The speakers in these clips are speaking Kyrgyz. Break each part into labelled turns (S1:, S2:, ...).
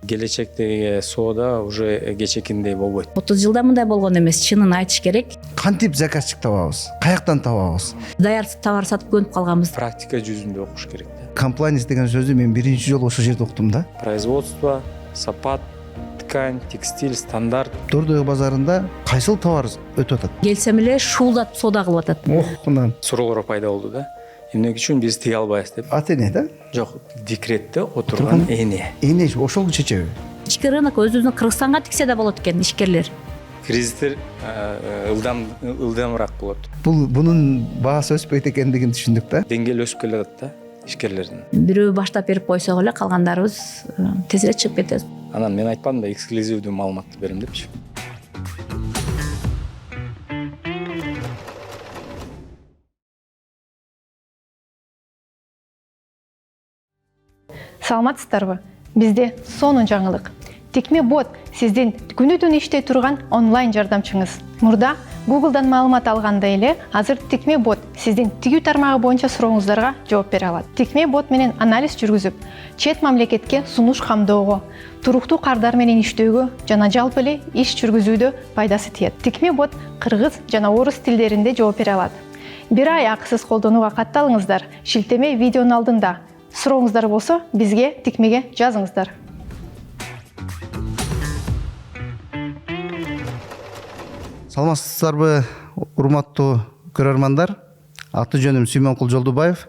S1: Келечектеги соода уже кечекиндей болбойт.
S2: 30 жылда мындай болгон эмес, чынын айтыш керек.
S3: Кантип заказчик табабыз? Каяктан табабыз?
S2: Даяр товар сатып көнүп калганбыз.
S1: Практика жүзүндө окуш керек да.
S3: Комплайнс деген сөздү мен биринчи жолу ошол жерде уктум да.
S1: Производство, сапат, ткань, текстиль, стандарт.
S3: Дордой базарында кайсыл товар өтүп атат?
S2: Келсем эле шуулдатып соода кылып атат.
S3: Мындан.
S1: Суроолор пайда болду да. Эмне үчүн биз тие албайбыз деп.
S3: Ат эне да?
S1: Жок, декретте отурган эне.
S3: Эне ошол чечеби?
S2: Ички рынок өзүбүздүн Кыргызстанга тиксе да болот экен ишкерлер.
S1: Кредиттер ылдамыраак болот.
S3: Бунун баасы өспөйт экендигин түшүндүк да.
S1: Деңгээл өсүп келатат да ишкерлердин.
S2: Бирөө баштап берип койсок эле калгандарыбыз тезирээк чыгып кетет.
S1: Анан мен айтпадым да эксклюзивдүү маалыматты берем депчи.
S4: Саламатсыздарбы? Бизде сонун жаңылык. Тикме бот сиздин күнү-түн иштей турган онлайн жардамчыңыз. Мурда Google'дан маалымат алгандай эле, азыр Тикме бот сиздин тигүү тармагы боюнча сурооңуздарга жооп бере алат. Тикме бот менен анализ жүргүзүп, чет мамлекетке сунуш камдоого, туруктуу кардар менен иштөөгө жана жалпы эле иш жүргүзүүдө пайдасы тиет. Тикме бот кыргыз жана орус тилдеринде жооп бере алат. Бир ай акысыз колдонууга катталыңыздар. Шилтеме видеонун алдында. Сурооңуздар болсо, бизге Тикмеге жазыңыздар.
S3: Саламатсыздарбы, урматтуу көрөрмандар? Аты жөнүм Сүймөнкул Жолдубаев.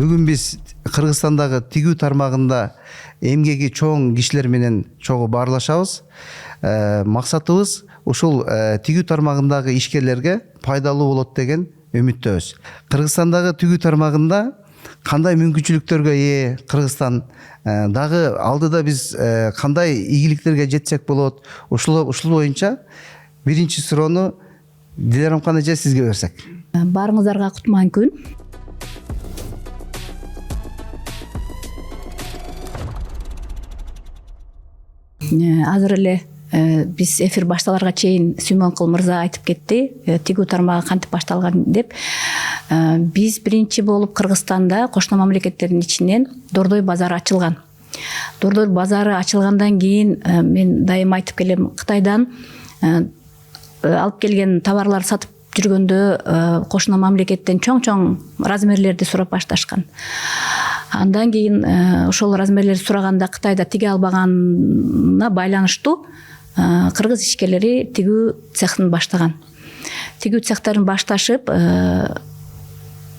S3: Бүгүн биз Кыргызстандагы тигүү тармагында эмгеги чоң кишилер менен чогуу баарлашабыз. Максатыбыз ушул тигүү тармагындагы ишкерлерге пайдалуу болот деген үмүттөбүз. Кыргызстандагы тигүү тармагында кандай мүмкүнчүлүктөргө ээ Кыргызстан, дагы алдыда биз кандай ийгиликтерге жетсек болот? Ушул боюнча биринчи суроону Диларамкан эже сизге берсек.
S2: Баарыңыздарга кутман күн. Азыр эле биз эфир башталарга чейин Сүймөнкул мырза айтып кетти, тигүү тармагы кантип башталган деп. Биз биринчи болуп Кыргызстанда кошуна мамлекеттердин ичинен Дордой базары ачылган. Дордой базары ачылгандан кийин мен дайыма айтып келем, Кытайдан алып келген товарлар сатып жүргөндө кошуна мамлекеттен чоң размерлерди сурап башташкан. Андан кийин ошол размерлерди сураганда Кытайда тиге албаганына байланыштуу кыргыз ишкерлери тигүү цехин баштаган. Тигүү цехтерин башташып,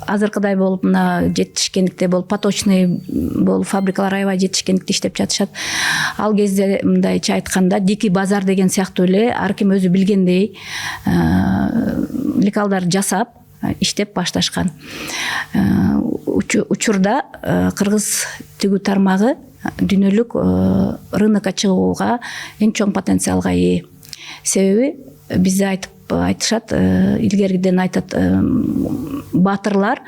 S2: азыркыдай болуп мына жетишкендикте болуп, поточный болуп, фабрикалар аябай жетишкендикте иштеп жатышат. Ал кезде мындайча айтканда дикий базар деген сыяктуу эле ар ким өзү билгендей лекалдарды жасап иштеп башташкан. Учурда кыргыз тигүү тармагы дүйнөлүк рынокко чыгууга эң чоң потенциалга ээ. Себеби бизде айтышат, илгериден айтат, баатырлар,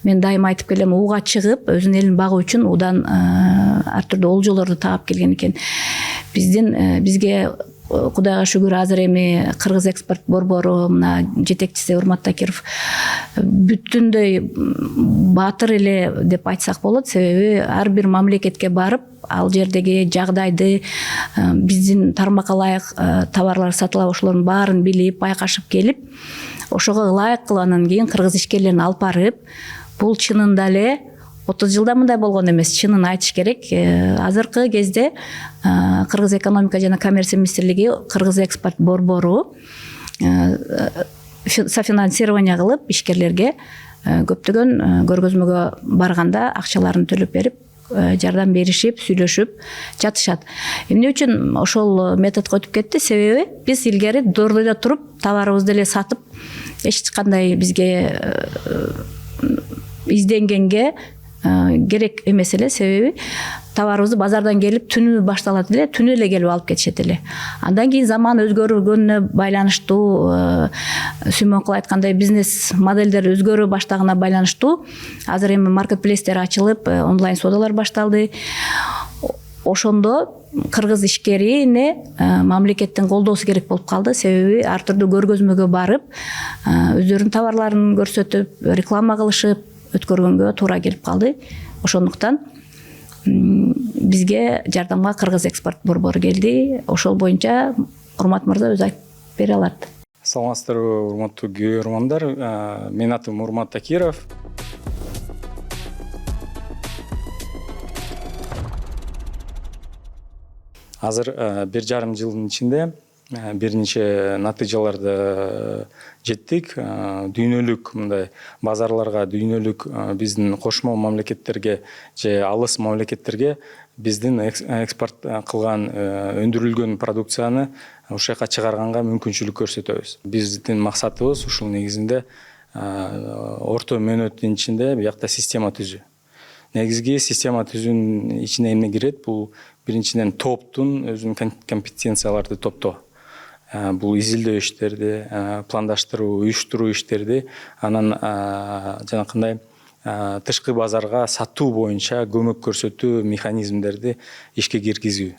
S2: мен дайыма айтып келем, ууга чыгып, өзүнүн элин багуу үчүн удан ар түрдүү олжолорду таап келген экен. Бизге Кудайга шүгүр азыр эми Кыргыз экспорт борбору мына жетекчиси Урмат Такиров бүтүндөй баатыр эле деп айтсак болот. Себеби ар бир мамлекетке барып, ал жердеги жагдайды, биздин тармакка ылайык товарлар сатылат, ошолордун баарын билип, байкашып келип, ошого ылайык кылгандан кийин кыргыз ишкерлерин алып барып, бул чынында эле 30 жылда мындай болгон эмес, чынын айтыш керек. Азыркы кезде Кыргыз экономика жана коммерция министрлиги, Кыргыз экспорт борбору софинансирование кылып ишкерлерге көптөгөн көргөзмөгө барганда акчаларын төлөп берип, жардам беришип, сүйлөшүп жатышат. Эмне үчүн ошол методго өтүп кетти? Себеби биз илгери Дордойдо туруп, товарыбызды эле сатып, эч кандай бизге изденгенге керек эмес эле. Себеби товарыбызды базардан келип түнү башталат эле, түнү эле келип алып кетишет эле. Андан кийин заман өзгөргөнүнө байланыштуу, Сүймөнкул айткандай бизнес модельдер өзгөрө баштаганына байланыштуу азыр эми маркетплейстер ачылып, онлайн соодалар башталды. Ошондо кыргыз ишкерине мамлекеттин колдоосу керек болуп калды. Себеби ар түрдүү көргөзмөгө барып, өздөрүнүн товарларын көрсөтүп, реклама кылышып, өткөргөнгө туура келип калды. Ошондуктан бизге жардамга Кыргыз экспорт борбору келди. Ошол боюнча Урмат мырза өзү айтып бере алат.
S1: Саламатсыздарбы, урматтуу көрөрмандар. Менин атым Урмат Такиров. Азыр 1,5 жылдын ичинде бир нече натыйжаларды жеттик. Дүйнөлүк мындай базарларга, дүйнөлүк биздин кошмо мамлекеттерге же алыс мамлекеттерге биздин экспорт кылган өндүрүлгөн продукцияны ошол жака чыгарганга мүмкүнчүлүк көрсөтөбүз. Биздин максатыбыз ушул негизинде орто мөөнөттүн ичинде биякта система түзүү. Негизги система түзүүнүн ичине эмне кирет? Бул биринчиден топтун өзүнүн компетенцияларды топтоо. Бул изилдөө иштерди, пландаштыруу, уюштуруу иштерди, анан жанакындай тышкы базарга сатуу боюнча көмөк көрсөтүү механизмдерди ишке киргизүү.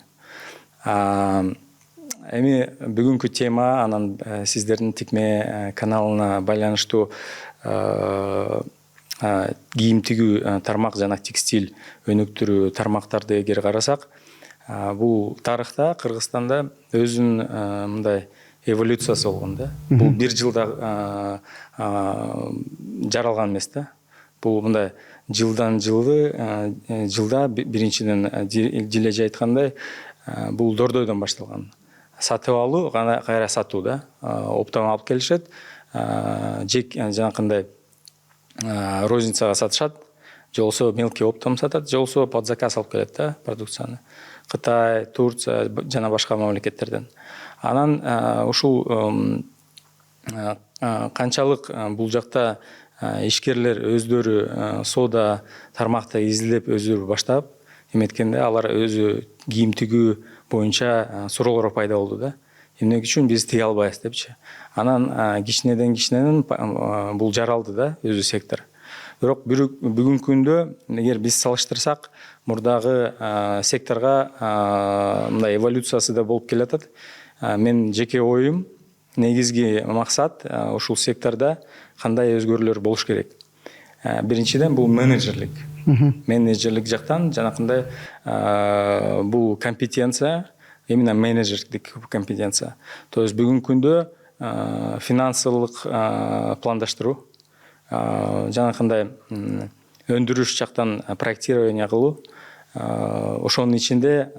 S1: Эми бүгүнкү тема анан сиздердин Тикме каналына байланыштуу кийим тигүү тармак жана текстиль өнүктүрүү тармактарды эгер карасак, бул тарыхта Кыргызстанда өзүнүн мындай эволюциясы болгон да. Бул бир жылда жаралган эмес да. Бул мындай жылдан жылда биринчиден Дилеже айткандай бул дордойдон башталган. Сатып алуу, кайра сатуу да. Оптом алып келишет, жек жанакындай розницага сатышат, же болбосо мелкий оптом сатат, же болбосо под заказ алып келет да продукцияны. Кытай, Турция жана башка мамлекеттерден. Анан ушул канчалык бул жакта ишкерлер өздөрү соода тармакты изилдеп өздөрү баштап эметкенде алар өзү кийим тигүү боюнча суроолор пайда болду да. Эмне үчүн биз тиге албайбыз депчи. Анан кичинеден бул жаралды да өзү сектор. Бирок бүгүнкү күндө эгер биз салыштырсак, мурдагы секторга мындай эволюциясы да болуп келатат. Мен жеке оюм, негизги максат ушул секторда кандай өзгөрүүлөр болуш керек. Биринчиден бул менеджерлик. Менеджерлик жактан жанакындай бул компетенция, именно менеджерлик компетенция. То есть бүгүнкү күндө финансылык пландаштыруу, жанакындай өндүрүш жактан проектирование кылуу, ошонун ичинде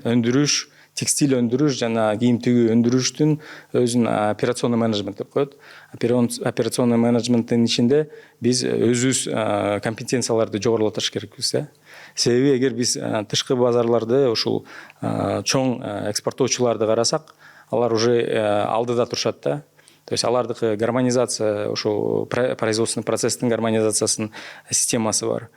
S1: өндүрүш, текстиль өндүрүш жана кийим тигүү өндүрүштүн өзүн операционный менеджмент деп коет. Операционный менеджменттин ичинде биз өзүбүз компетенцияларды жогорулатыш керекпиз да. Себеби эгер биз тышкы базарларды, ушул чоң экспорттоочуларды карасак, алар уже алдыда турушат да. То есть алардыкы гармонизация, ошол производственный процесстин гармонизациясынын системасы бар.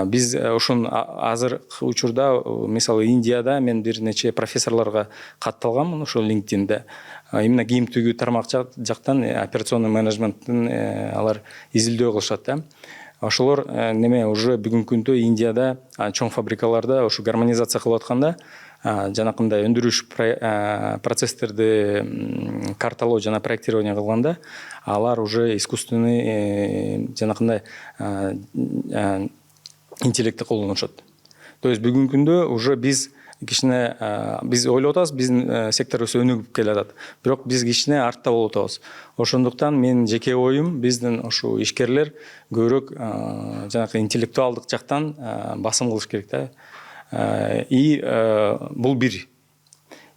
S1: Биз ошон азыркы учурда, мисалы Индияда мен бир нече профессорлорго катталганмын ошол LinkedIn'де. Именно кийим тигүү тармак жактан операционный менеджменттин алар изилдөө кылышат да. Ошолор неме уже бүгүнкү күндө Индияда чоң фабрикаларда ошо гармонизация кылып атканда, жанакындай өндүрүш процесстерди карталоо жана проектирование кылганда, алар уже искусственный жанакындай интеллектти колдонушат. То есть бүгүнкү күндө уже биз ойлоп атабыз, биздин секторубуз өнүгүп келатат. Бирок биз кичине артта болуп атабыз. Ошондуктан менин жеке оюм, биздин ошо ишкерлер көбүрөөк жанакы интеллектуалдык жактан басым кылыш керек да. И бул бир.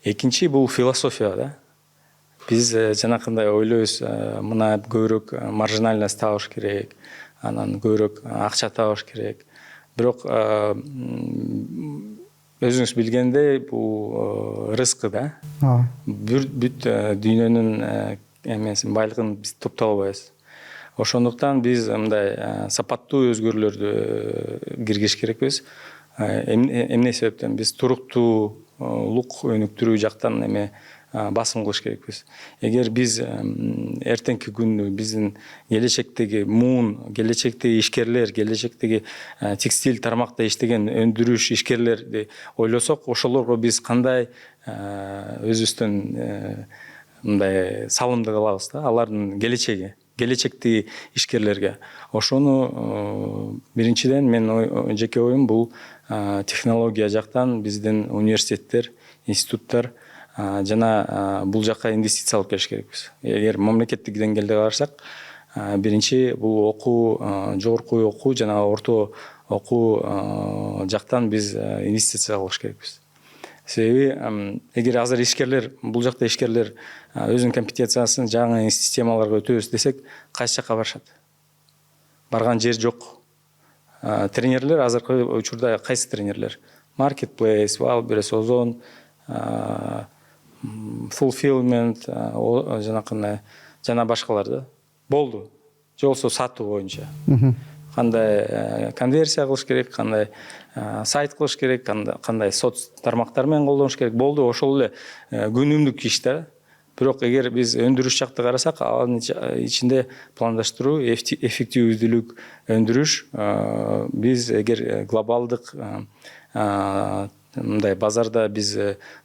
S1: Экинчи бул философия да. Биз жанакындай ойлойбуз, мына көбүрөөк маржинальность табыш керек, анан көбүрөөк акча табыш керек. Бирок өзүңүз билгендей бул рызкы да. Бүт дүйнөнүн эмесин, байлыгын биз топтоп албайбыз. Ошондуктан биз мындай сапаттуу өзгөрүүлөрдү киргизиш керекпиз. Эмне себептен биз туруктуулук өнүктүрүү жактан басым кылыш керекпиз. Эгер биз эртеңки күндү биздин келечектеги муун, келечектеги ишкерлер, келечектеги текстиль тармакта иштеген өндүрүш ишкерлерди ойлосок, ошолорго биз кандай өзүбүздөн мындай салымды кылабыз да, алардын келечеги. келечекти ишкерлерге. Ошону биринчиден мен жеке оюм бул технология жактан биздин университеттер, институттар жана бул жакка инвестиция алып келиш керекпиз. Эгер мамлекеттик деңгээлде карасак, биринчи бул окуу, жогорку окуу жана орто окуу жактан биз инвестиция кылыш керекпиз. Себеби эгер азыр ишкерлер, бул жакта ишкерлер өзүнүн компетенциясын жаңы системаларга өтөбүз десек, кайсы жакка барышат? Барган жер жок. Тренерлер азыркы учурда кайсы тренерлер? Marketplace, Wildberries, Ozon, Fulfillment, жана башкалар болду. Же болсо сатуу боюнча. Кандай конверсия кылыш керек, кандай сайт кылыш керек, кандай соц тармактар менен колдонуш керек. Болду, ошол эле күнүмдүк иш да. Бирок эгер биз өндүрүш жакты карасак, анын ичинде пландаштыруу, эффективдүүлүк өндүрүш, биз эгер глобалдык мындай базарда биз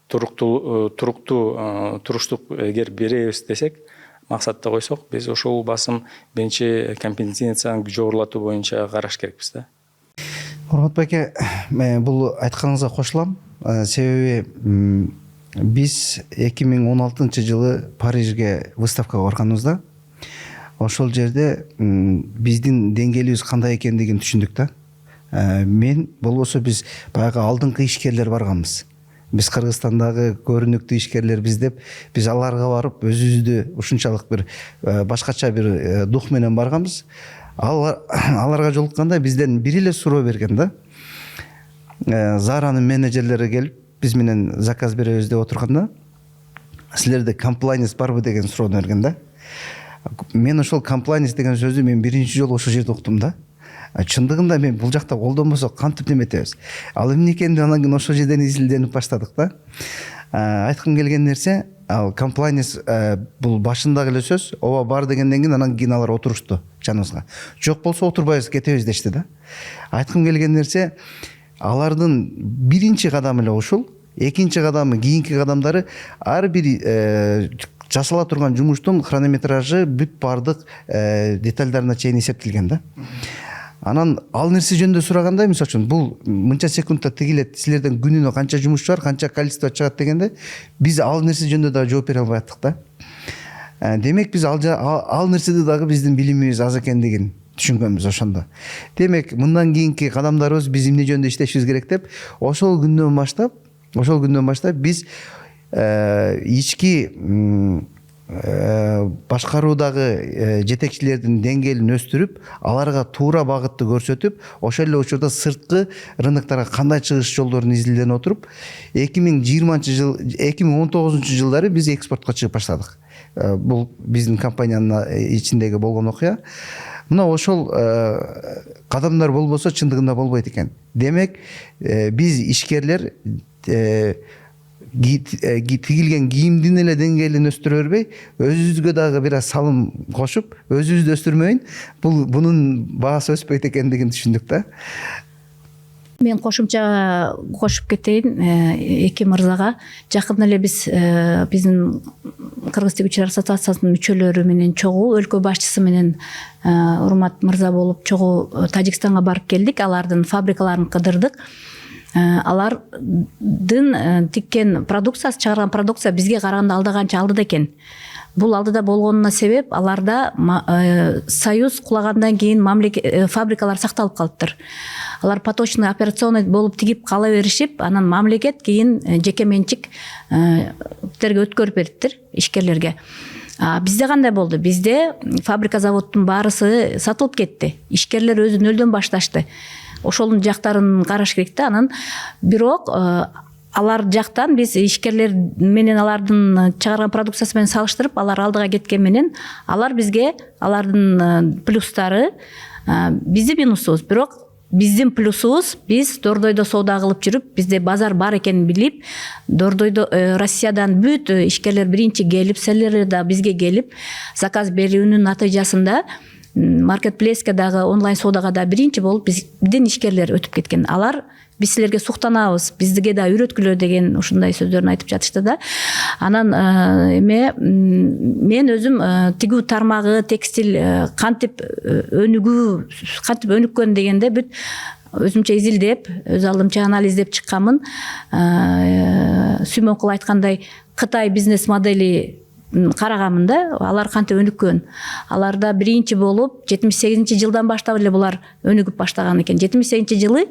S1: туруштук эгер беребиз десек, максатты койсок, биз ошол басым биринчи компетенцияны жогорулатуу боюнча караш керекпиз да.
S3: Урмат байке, бул айтканыңызга кошулам. Себеби биз 2016 жылы Парижге выставкага барганыбызда, ошол жерде биздин деңгээлибиз кандай экендигин түшүндүк да. Мен болбосо биз баягы алдыңкы ишкерлер барганбыз. Биз Кыргызстандагы көрүнүктүү ишкерлер деп, биз аларга барып өзүбүздү ушунчалык бир башкача бир дух менен барганбыз. Аларга жолукканда бизден бир эле суроо берген да. Заранын менеджерлери келип, биз менен заказ беребиз деп отурганда, силерде комплайнс барбы деген суроону берген да. Мен ошол комплайнс деген сөздү мен биринчи жолу ошол жерде уктум да. Чындыгында мен бул жакта колдонбосо кантип неметебиз? Ал эмне экенин анан кийин ошол жерден изилденип баштадык да. Айткым келген нерсе, ал комплайнс бул башындагы эле сөз, ооба бар дегенден кийин анан кийин алар отурушту жаныбызга. Жок болсо отурбайбыз, кетебиз дешти да. Айткым келген нерсе, алардын биринчи кадамы эле ушул, экинчи кадамы, кийинки кадамдары ар бир жасала турган жумуштун хронометражы бүт бардык детальдарына чейин эсептелген да. Анан ал нерсе жөнүндө сураганда, мисалы үчүн, бул мынча секундта тигилет, силерден күнүнө канча жумуш бар, канча количество чыгат дегенде, биз ал нерсе жөнүндө да жооп бере албай аттык да. Демек биз ал нерседе дагы биздин билимибиз аз экендигин түшүнгөнбүз ошондо. Демек, мындан кийинки кадамдарыбыз биз эмне жөнүндө иштешибиз керек деп, ошол күндөн баштап биз ички башкаруудагы жетекчилердин деңгээлин өстүрүп, аларга туура багытты көрсөтүп, ошол эле учурда сырткы рыноктарга кандай чыгыш жолдорун изилдене отуруп, 2019 жылдары биз экспортко чыгып баштадык. Бул биздин компаниянын ичиндеги болгон окуя. Мына ошол кадамдар болбосо чындыгында болбойт экен. Демек, биз ишкерлер тигилген кийимдин эле деңгээлин өстүрө бербей, өзүбүзгө дагы бир аз салым кошуп, өзүбүздү өстүрмөйүн, бунун баасы өспөйт экендигин түшүндүк да.
S2: Мен кошумча кошуп кетейин эки мырзага. Жакында эле биздин Кыргыз тигүүчүлөр ассоциациясынын мүчөлөрү менен чогуу өлкө башчысы менен Урмат мырза болуп чогуу Тажикстанга барып келдик. Алардын фабрикаларын кыдырдык. Алардын тиккен продукциясы, чыгарган продукция бизге караганда алда канча алдыда экен. Бул алдыда болгонуна себеп аларда союз кулагандан кийин фабрикалар сакталып калыптыр. Алар поточный операционный болуп тигип кала беришип, анан мамлекет кийин жеке менчиктерге өткөрүп бериптир ишкерлерге. Бизде кандай болду? Бизде фабрика заводдун баарысы сатылып кетти. Ишкерлер өзү нөлдөн башташты. Ошолун жактарын караш керек да. Анан бирок алар жактан биз ишкерлер менен алардын чыгарган продукциясы менен салыштырып, алар алдыга кеткен менен алар бизге алардын плюстары, биздин минусубуз. Бирок биздин плюсубуз, биз Дордойдо соода кылып жүрүп, бизде базар бар экенин билип, Дордойдо Россиядан бүт ишкерлер биринчи келип, селлерлер да бизге келип, заказ берүүнүн натыйжасында маркетплейске дагы онлайн соодага да биринчи болуп биздин ишкерлер өтүп кеткен. Алар биз силерге суктанабыз, бизге да үйрөткүлө деген ушундай сөздөрүн айтып жатышты да. Анан мен өзүм тигүү тармагы, текстиль кантип өнүккөн дегенде бүт өзүмчө изилдеп, өз алдымча анализдеп чыкканмын. Сүймөн кыл айткандай, Кытай бизнес модели караганмын да, алар кантип өнүккөн. Аларда биринчи болуп 78-жылдан баштап эле булар өнүгүп баштаган экен. 78-жылы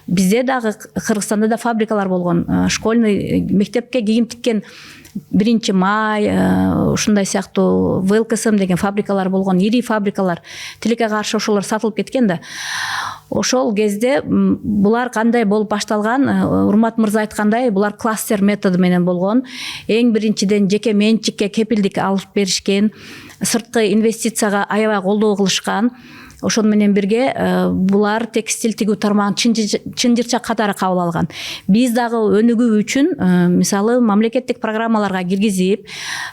S2: бизде дагы Кыргызстанда да фабрикалар болгон. Школьный мектепке кийим тиккен 1-май, ушундай сыяктуу ВЛКСМ деген фабрикалар болгон, ири фабрикалар. Тилекке каршы ошолор сатылып кеткен да. Ошол кезде булар кандай болуп башталган? Урмат мырза айткандай, булар кластер методу менен болгон. Эң биринчиден жеке менчикке кепилдик алып беришкен, сырткы инвестицияга аябай колдоо кылышкан. Ошону менен бирге булар текстиль тигүү тармагын чынжырча катары кабыл алган. Биз дагы өнүгүү үчүн мисалы мамлекеттик программаларга киргизип,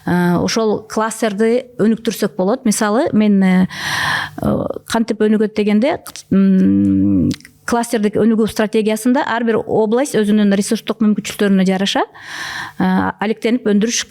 S2: ошол кластерди өнүктүрсөк болот. Мисалы мен кантип өнүгөт дегенде, кластердик өнүгүү стратегиясында ар бир область өзүнүн ресурстук мүмкүнчүлүктөрүнө жараша алектенип өндүрүш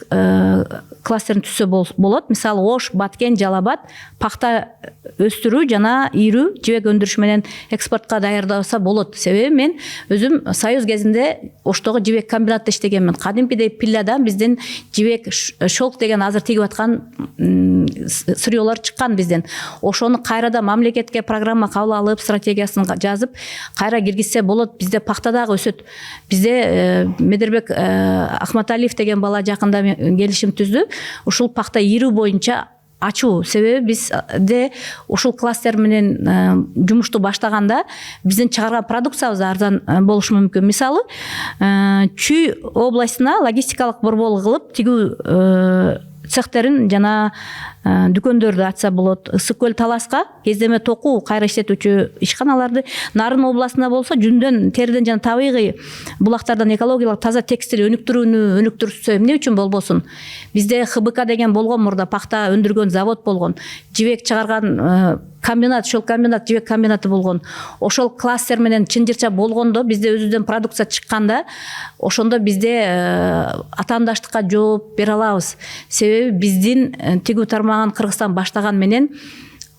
S2: кластерин түзсө болот. Мисалы Ош, Баткен, Жалал Абад пакта өстүрүү жана ийрүү жибек өндүрүш менен экспортко даярдаса болот. Себеби мен өзүм союз кезинде Оштогу жибек комбинатта иштегенмин. Кадимкидей пиllaдан бизден жибек, шелк деген азыр тигип аткан сырьёлор чыккан бизден. Ошону кайрадан мамлекетке программа кабыл алып, стратегиясын жазып, кайра киргизсе болот. Бизде пакта дагы өсөт. Бизде Медербек Ахматалиев деген бала жакында келишим түздү. Ушул пакта ийрүү боюнча ачуу. Себеби бизде ушул кластер менен жумушту баштаганда биздин чыгарган продукциябыз арзан болушу мүмкүн. Мисалы, Чүй областына логистикалык борбол кылып тигүү цехтерин жана дүкөндөрдү ачса болот. Ысык көл Таласка кездеме току кайра иштетүүчү ишканаларды, Нарын областында болсо жүндөн, териден жана табигый булактардан экологиялык таза текстиль өнүктүрсө эмне үчүн болбосун? Бизде ХБК деген болгон, мурда пакта өндүргөн завод болгон, жибек чыгарган комбинат, шелк комбинат, жибек комбинаты болгон. Ошол кластер менен чынжырча болгондо, бизде өзүбүздөн продукция чыкканда, ошондо бизде атаандаштыкка жооп бере алабыз. Себеби биздин тигүү тармагын Кыргызстан баштаган менен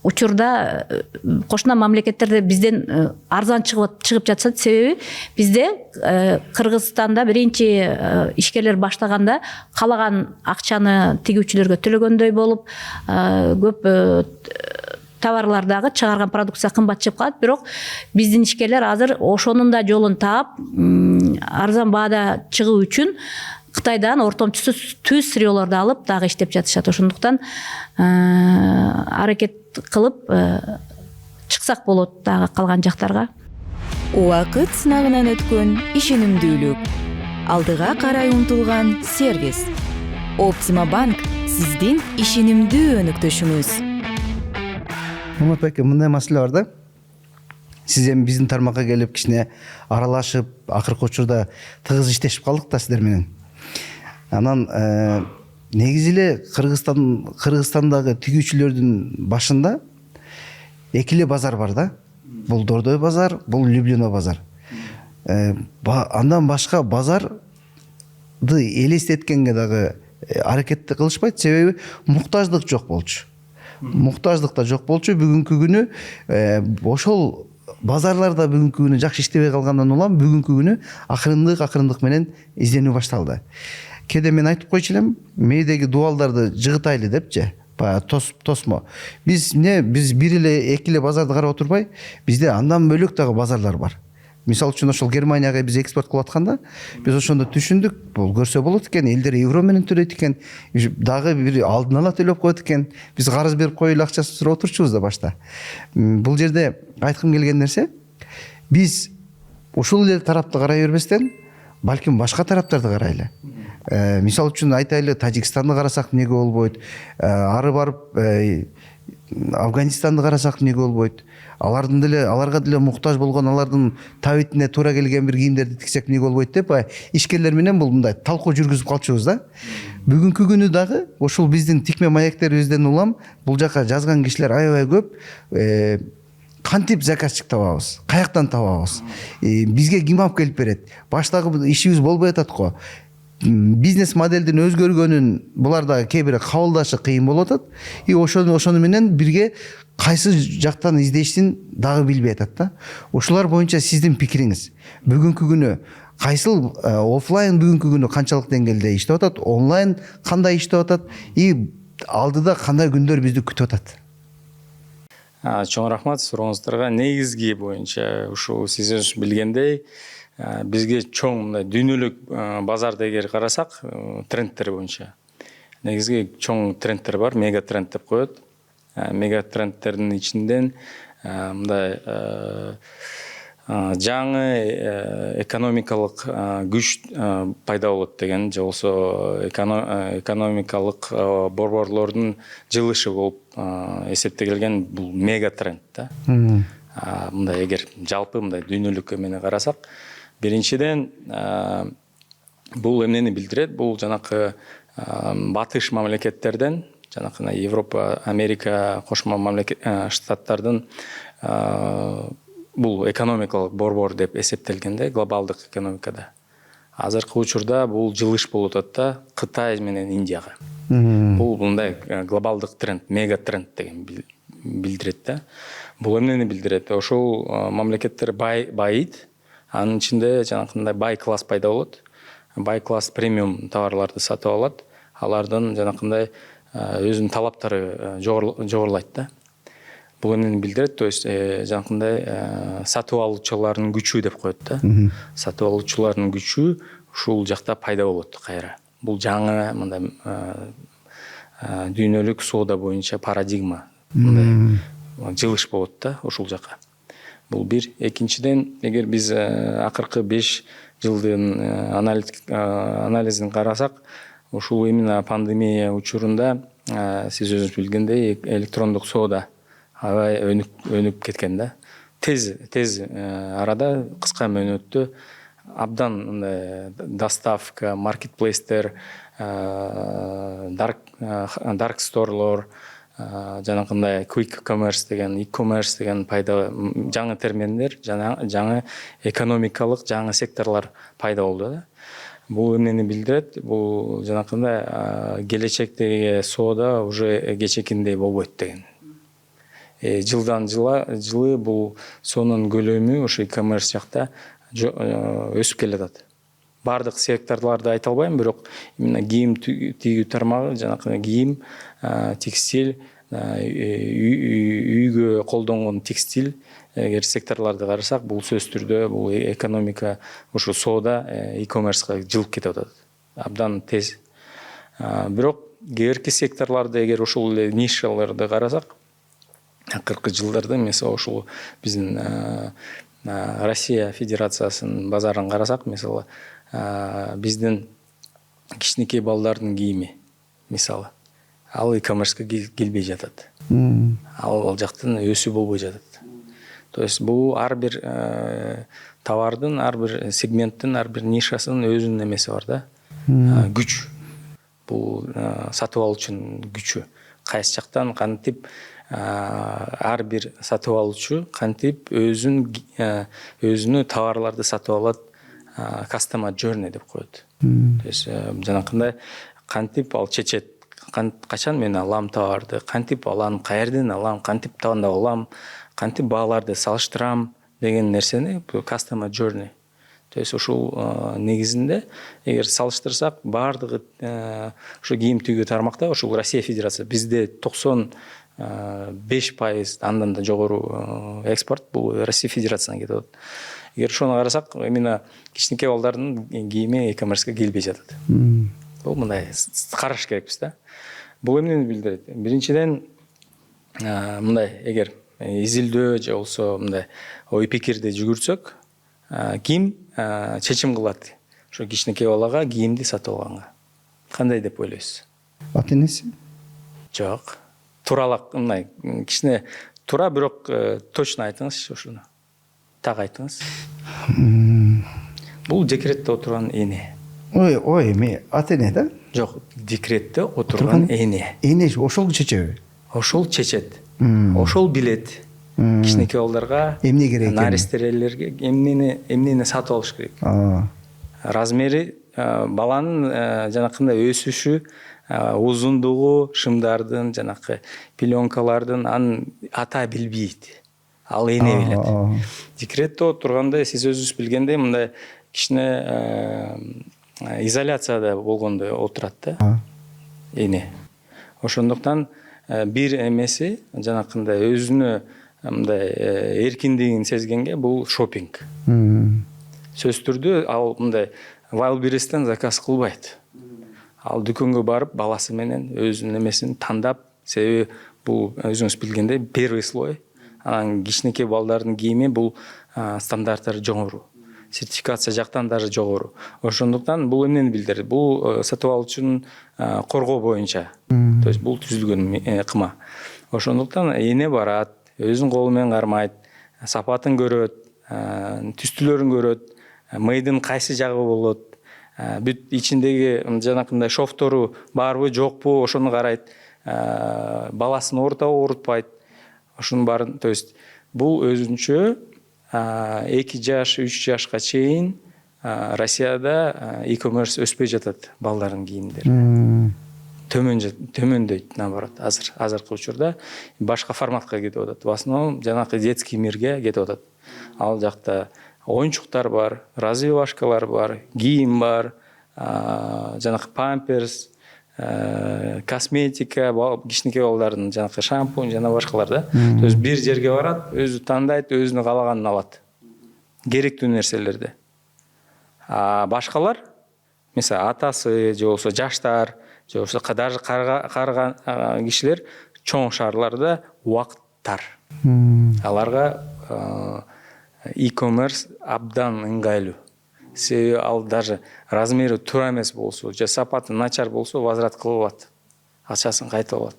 S2: учурда кошуна мамлекеттерде бизден арзан чыгып жатышат. Себеби бизде Кыргызстанда биринчи ишкерлер баштаганда калаган акчаны тигүүчүлөргө төлөгөндөй болуп, көп товарлардагы чыгарган продукция кымбат чыгып калат. Бирок биздин ишкерлер азыр ошонун да жолун таап, арзан баада чыгуу үчүн Кытайдан ортомчусуз түз сырьёлорду алып дагы иштеп жатышат. Ошондуктан аракет кылып чыксак болот дагы калган жактарга.
S5: Убакыт сынагынан өткөн ишенимдүүлүк, алдыга карай умтулган сервис. Оптима банк сиздин ишенимдүү өнүктүшүңүз.
S3: Мурат байке, мындай маселе бар да. Сиз эми биздин тармакка келип кичине аралашып, акыркы учурда тыгыз иштешип калдык да сиздер менен. Анан негизи эле Кыргызстандагы тигүүчүлөрдүн башында эки эле базар бар да. Бул Дордой базар, бул Люблино базар. Андан башка базарды элестеткенге дагы аракетти кылышпайт, себеби муктаждык жок болчу. Муктаждык да жок болчу. Бүгүнкү күнү ошол базарларда бүгүнкү күнү жакшы иштебей калгандан улам бүгүнкү күнү акырындык менен изденүү башталды. Кээде мен айтып койчу элем, мээдеги дуалдарды жыгытайлы депчи, тосмо. Биз бир эле эки эле базарды карап отурбай, бизде андан бөлөк дагы базарлар бар. Мисалы үчүн ошол Германияга биз экспорт кылып атканда, биз ошондо түшүндүк, бул көрсө болот экен, элдер евро менен төлөйт экен, дагы бир алдын ала төлөп коет экен. Биз карыз берип коюу эле акчасын сурап отурчубуз да башта. Бул жерде айткым келген нерсе, биз ушул эле тарапты карай бербестен, балким башка тараптарды карайлы. Мисалы үчүн айтайлы, Тажикстанды карасак эмнеге болбойт, ары барып Афганистанды карасак эмнеге болбойт. Аларга деле муктаж болгон, алардын табитине туура келген бир кийимдерди тиксек эмнеге болбойт деп, ишкерлер менен бул мындай талкуу жүргүзүп калчубуз да. Бүгүнкү күнү дагы ушул биздин тикме маектерибизден улам бул жака жазган кишилер аябай көп. кантип заказчик табабыз, каяктан табабыз, бизге ким алып келип берет, баштагы ишибиз болбой атат го. Бизнес моделдин өзгөргөнүн булар дагы кээ бир кабылдашы кыйын болуп атат. Ошону менен бирге кайсы жактан издешин дагы билбей атат да. Ошолор боюнча сиздин пикириңиз бүгүнкү күнү кайсыл офлайн бүгүнкү күнү канчалык деңгээлде иштеп атат, онлайн кандай иштеп атат алдыда кандай күндөр бизди күтүп атат?
S1: Чоң рахмат сурооңуздарга. Негизги боюнча ушул сиз билгендей бизге чоң мындай дүйнөлүк базарды эгер карасак, трендтер боюнча негизги чоң трендтер бар, мега тренд деп коет. Мега трендтердин ичинден мындай жаңы экономикалык күч пайда болот деген, же болсо экономикалык борборлордун жылышы болуп эсептелген бул мега тренд да. Мындай эгер жалпы мындай дүйнөлүк эмени карасак, биринчиден бул эмнени билдирет? Бул жанакы батыш мамлекеттерден, жанакы Европа, Америка, Кошмо Штаттардын бул экономикалык борбор деп эсептелгенде, глобалдык экономикада. Азыркы учурда бул жылыш болуп атат да Кытай менен Индияга. Бул мындай глобалдык тренд, мега тренд деген билдирет да. Бул эмнени билдирет? Ошол мамлекеттер байыйт, анын ичинде жанакындай бай класс пайда болот. Бай класс премиум товарларды сатып алат. Алардын жанакындай өзүнүн талаптары жогорулайт да. Бул эмнени билдирет? То есть жанакындай сатып алуучулардын күчү деп коет да. Сатып алуучулардын күчү ушул жакта пайда болот кайра. Бул жаңы мындай дүйнөлүк соода боюнча парадигма, мындай жылыш болот да ушул жака. Бул бир. Экинчиден, эгер биз акыркы 5 жылдын анализин карасак, ушул именно пандемия учурунда сиз өзүңүз билгендей электрондук соода аябай өнүп кеткен да. Тез арада, кыска мөөнөттө абдан мындай доставка, маркетплейстер, dark сторлор, жанакындай quick commerce деген, e-commerce деген пайда, жаңы терминдер, жаңы экономикалык жаңы секторлор пайда болду да. Бул эмнени билдирет? Бул жанакындай келечектеги соода уже кечекиндей болбойт деген. Жылдан жылы бул сонун көлөмү ошо e-commerce жакта өсүп келатат. Бардык секторларды айта албайм, бирок именно кийим тигүү тармагы, жанакы кийим, текстиль, үйгө колдонгон текстиль, эгер секторларды карасак, бул сөзсүз түрдө бул экономика, ушу соода e-commerceга жылып кетип атат. Абдан тез. Бирок кээерки секторларды эгер ошол эле нишаларды карасак, акыркы жылдарда мисалы ошол биздин Россия Федерациясынын базарын карасак, мисалы биздин кичинекей балдардын кийими, мисалы, ал e-commerceга келбей жатат. Ал жактан өсүү болбой жатат. То есть бул ар бир товардын, ар бир сегменттин, ар бир нишасынын өзүнүн эмеси бар да. Күч. Бул сатып алуучунун күчү. Кайсы жактан кантип ар бир сатып алуучу кантип өзүнүн товарларды сатып алат, customer journey деп коет. То есть жанакындай кантип ал чечет, качан мен алам товарды, кантип алам, каерден алам, кантип тандап алам, кантип бааларды салыштырам деген нерсени customer journey. То есть ушул негизинде эгер салыштырсак, бардыгы ушу кийим тигүү тармакта ушул Россия Федерация бизде 95% андан да жогору экспорт бул Россия Федерациясына кетип атат. Эгер ошону карасак, именно кичинекей балдардын кийими e-commerceга келбей жатат. Бул мындай караш керекпиз да. Бул эмнени билдирет? Биринчиден, мындай эгер изилдөө же болсо мындай ой пикирди жүгүртсөк, ким чечим кылат ошо кичинекей балага кийимди сатып алганга? Кандай деп ойлойсуз?
S3: Ата-энеси?
S1: Жок. Туралак мындай кичине тура, бирок точно айтыңызчы ушуну. Так айтыңыз. Бул декретте отурган эне.
S3: Ой, эме ата-эне да?
S1: Жок, декретте отурган эне.
S3: Эне ошол чечеби?
S1: Ошол чечет. Ошол билет. кичинекей балдарга,
S3: Эмне керек экени?
S1: наристерелерге эмнени сатып алыш керек. Размери баланын жанакындай өсүшү, узундугу, шымдардын, жанакы пеленкалардын анын ата билбейт. Ал эне билет. Декретте отурганда сиз өзүңүз билгендей мындай кичине изоляцияда болгондой отурат да эне. Ошондуктан бир эмеси жанакындай өзүнө мындай эркиндигин сезгенге бул шопинг. Сөзсүз түрдө ал мындай Wildberries'тен заказ кылбайт. Ал дүкөнгө барып баласы менен өзүнүн эмесин тандап, себеби бул өзүңүз билгендей первый слой. Анан кичинекей балдардын кийими бул стандарттары жогору. Сертификация жактан даже жогору. Ошондуктан бул эмнени билдирет? Бул сатып алуучунун коргоо боюнча. То есть бул түзүлгөн кыма. Ошондуктан эне барат, өзүнүн колу менен кармайт, сапатын көрөт, түстүлөрүн көрөт, мыйдын кайсы жагы болот, бүт ичиндеги жанакындай шовтору барбы, жокпу, ошону карайт. Баласын оорутабы, оорутпайт. Ошонун баарын, то есть бул өзүнчө 2 жаш, 3 жашка чейин Россияда e-commerce өспөй жатат балдардын кийимдери. Төмөндөйт наоборот. Азыркы учурда башка форматка кетип атат. В основном жанакы детский мирге кетип атат. Ал жакта оюнчуктар бар, развивашкалар бар, кийим бар, жанакы памперс, косметика, кичинекей балдардын жанакы шампунь жана башкалар да. То есть бир жерге барат, өзү тандайт, өзүнө каалаганын алат. Керектүү нерселерди. Башкалар, мисалы атасы же болбосо жаштар, же болбосо даже карыган кишилер чоң шаарларда убакыт тар. Аларга e-commerce абдан ыңгайлуу. Себеби ал даже размери туура эмес болсо, же сапаты начар болсо возврат кылып алат. Акчасын кайтып алат.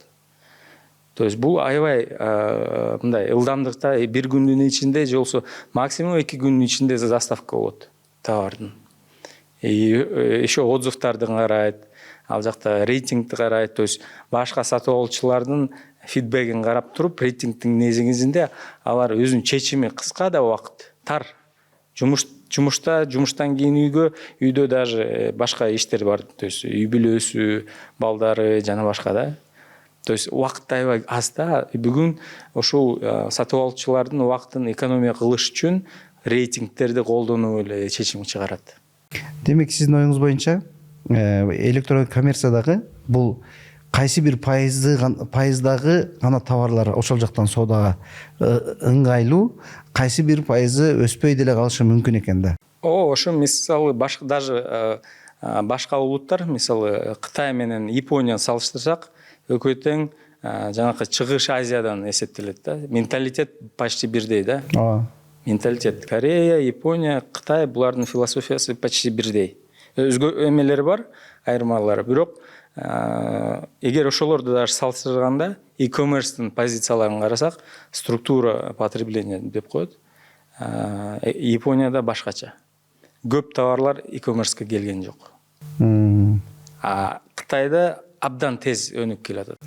S1: То есть бул аябай мындай ылдамдыкта бир күндүн ичинде же болсо максимум 2 күндүн ичинде доставка болот товардын. Еще отзывдарды карайт, ал жакта рейтингди карайт, то есть башка сатып алуучулардын фидбегин карап туруп, рейтингдин негизинде алар өзүнүн чечими кыска да убакыт, тар. Жумуштан кийин үйдө даже башка иштер бар, то есть үй бүлөсү, балдары жана башка да. То есть убакыт аябай аз да. Бүгүн ошол сатып алуучулардын убактын экономия кылыш үчүн рейтингдерди колдонуп эле чечим чыгарат.
S3: Демек сиздин оюңуз боюнча электрондук коммерциядагы бул кайсы бир пайыздагы гана товарлар ошол жактан соодага ыңгайлуу, кайсы бир пайызы өспөй деле калышы мүмкүн экен да.
S1: Ошо мисалы даже башка улуттар, мисалы Кытай менен Японияны салыштырсак, экөө тең жанакы чыгыш Азиядан эсептелет да. Менталитет почти бирдей да. Менталитет Корея, Япония, Кытай булардын философиясы почти бирдей. Өзгө эмелери бар, айырмалары. Бирок эгер ошолорду даже салыштырганда e-commerce'тин позицияларын карасак, структура потребления деп коет. Японияда башкача. Көп товарлар e-commerce'ке келген жок. Кытайда абдан тез өнүп келатат.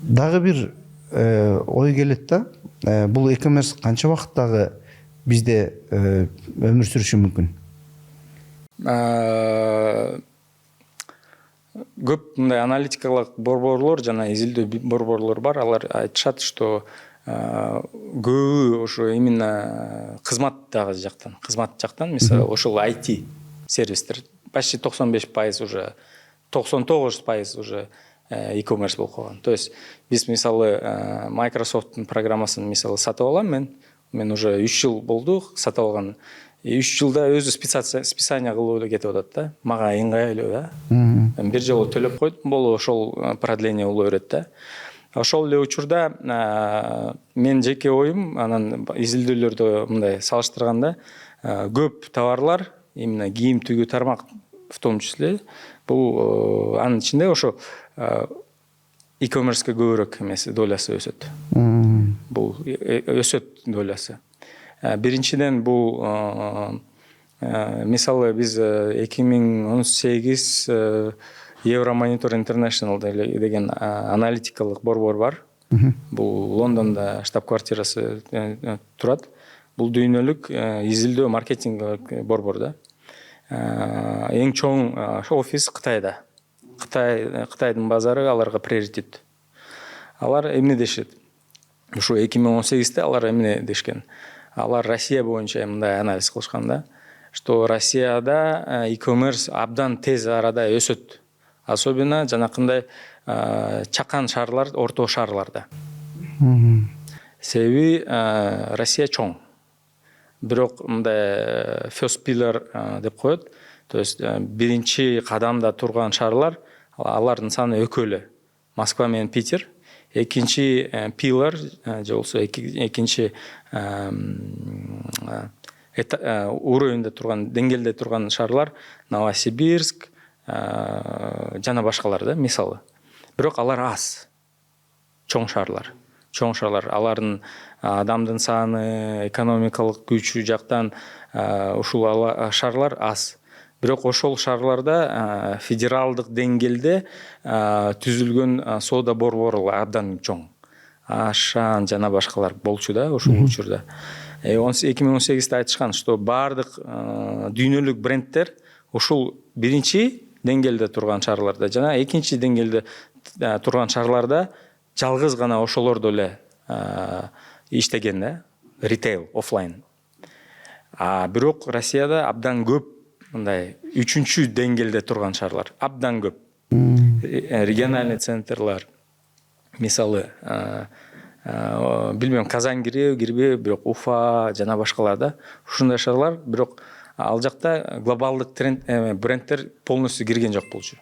S3: Дагы бир ой келет да. Бул e-commerce канча убакыттагы бизде өмүр сүрүшү мүмкүн?
S1: Көп мындай аналитикалык борборлор жана изилдөө борборлор бар. Алар айтышат, что көбү ошо именно кызмат жактан, мисалы ошол IT сервистер почти 95% уже 99% уже e-commerce болуп калган. То есть биз мисалы Microsoft'тун программасын мисалы сатып алам мен уже 3 жыл болду сатып алган. 3 жылда өзү списание кылып эле кетип атат да. Мага ыңгайлуу да. Бир жолу төлөп койдум, болу ошол продление боло берет да. Ошол эле учурда мен жеке оюм, анан изилдөөлөрдө мындай салыштырганда көп товарлар, именно кийим тигүү тармак в том числе, бул анын ичинде ошо e-commerce'ке көбүрөөк эмеси долясы өсөт. Бул өсөт долясы. Биринчиден бул мисалы биз 2018 Euromonitor International деген аналитикалык борбор бар. Бул Лондонда штаб-квартирасы турат. Бул дүйнөлүк изилдөө маркетингилик борбор да. Эң чоң офис Кытайда. Кытайдын базары аларга приоритет. Алар эмне дешет? Ушу 2018-те алар эмне дешкен? Алар Россия боюнча мындай анализ кылышкан да, что Россияда e-commerce абдан тез арада өсөт. Особенно жанакындай чакан шаарлар, орто шаарларда. Себеби Россия чоң. Бирок мындай first pillar деп коет. То есть биринчи кадамда турган шаарлар, алардын саны экөө эле. Москва менен Питер. Экинчи pillar же болсо экинчи уровеньде турган, деңгээлде турган шаарлар Новосибирск жана башкалар да, мисалы. Бирок алар аз. Чоң шаарлар. Алардын адамдын саны, экономикалык күчү жактан ушул шаарлар аз. Бирок ошол шаарларда федералдык деңгээлде түзүлгөн соода борбору абдан чоң. Ашан жана башкалар болчу да ушул учурда. 2018-те айтышкан, что бардык дүйнөлүк брендтер ушул биринчи деңгээлде турган шаарларда жана экинчи деңгээлде турган шаарларда жалгыз гана ошолордо эле иштеген да, ритейл, офлайн. Бирок Россияда абдан көп мындай үчүнчү деңгээлде турган шаарлар, абдан көп. Региональный центрлар, мисалы, билбейм, Казань кирбей, бирок Уфа жана башкалар да, ушундай шаарлар, бирок ал жакта глобалдык брендтер полностью кирген жок болчу.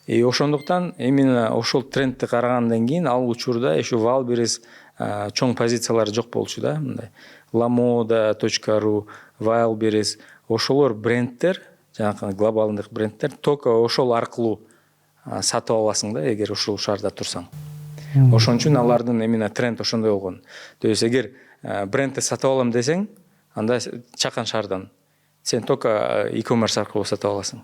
S1: Ошондуктан именно ошол трендти карагандан кийин ал учурда еще Wildberries чоң позициялары жок болчу да, мындай lamoda.ru, Wildberries, ошолор брендтер, жанагы глобалдык брендтер только ошол аркылуу сатып аласың да, эгер ошол шаарда турсаң. Ошон үчүн алардын именно тренд ошондой болгон. То есть эгер брендти сатып алам десең, анда чакан шаардан сен только e-commerce аркылуу сатып аласың.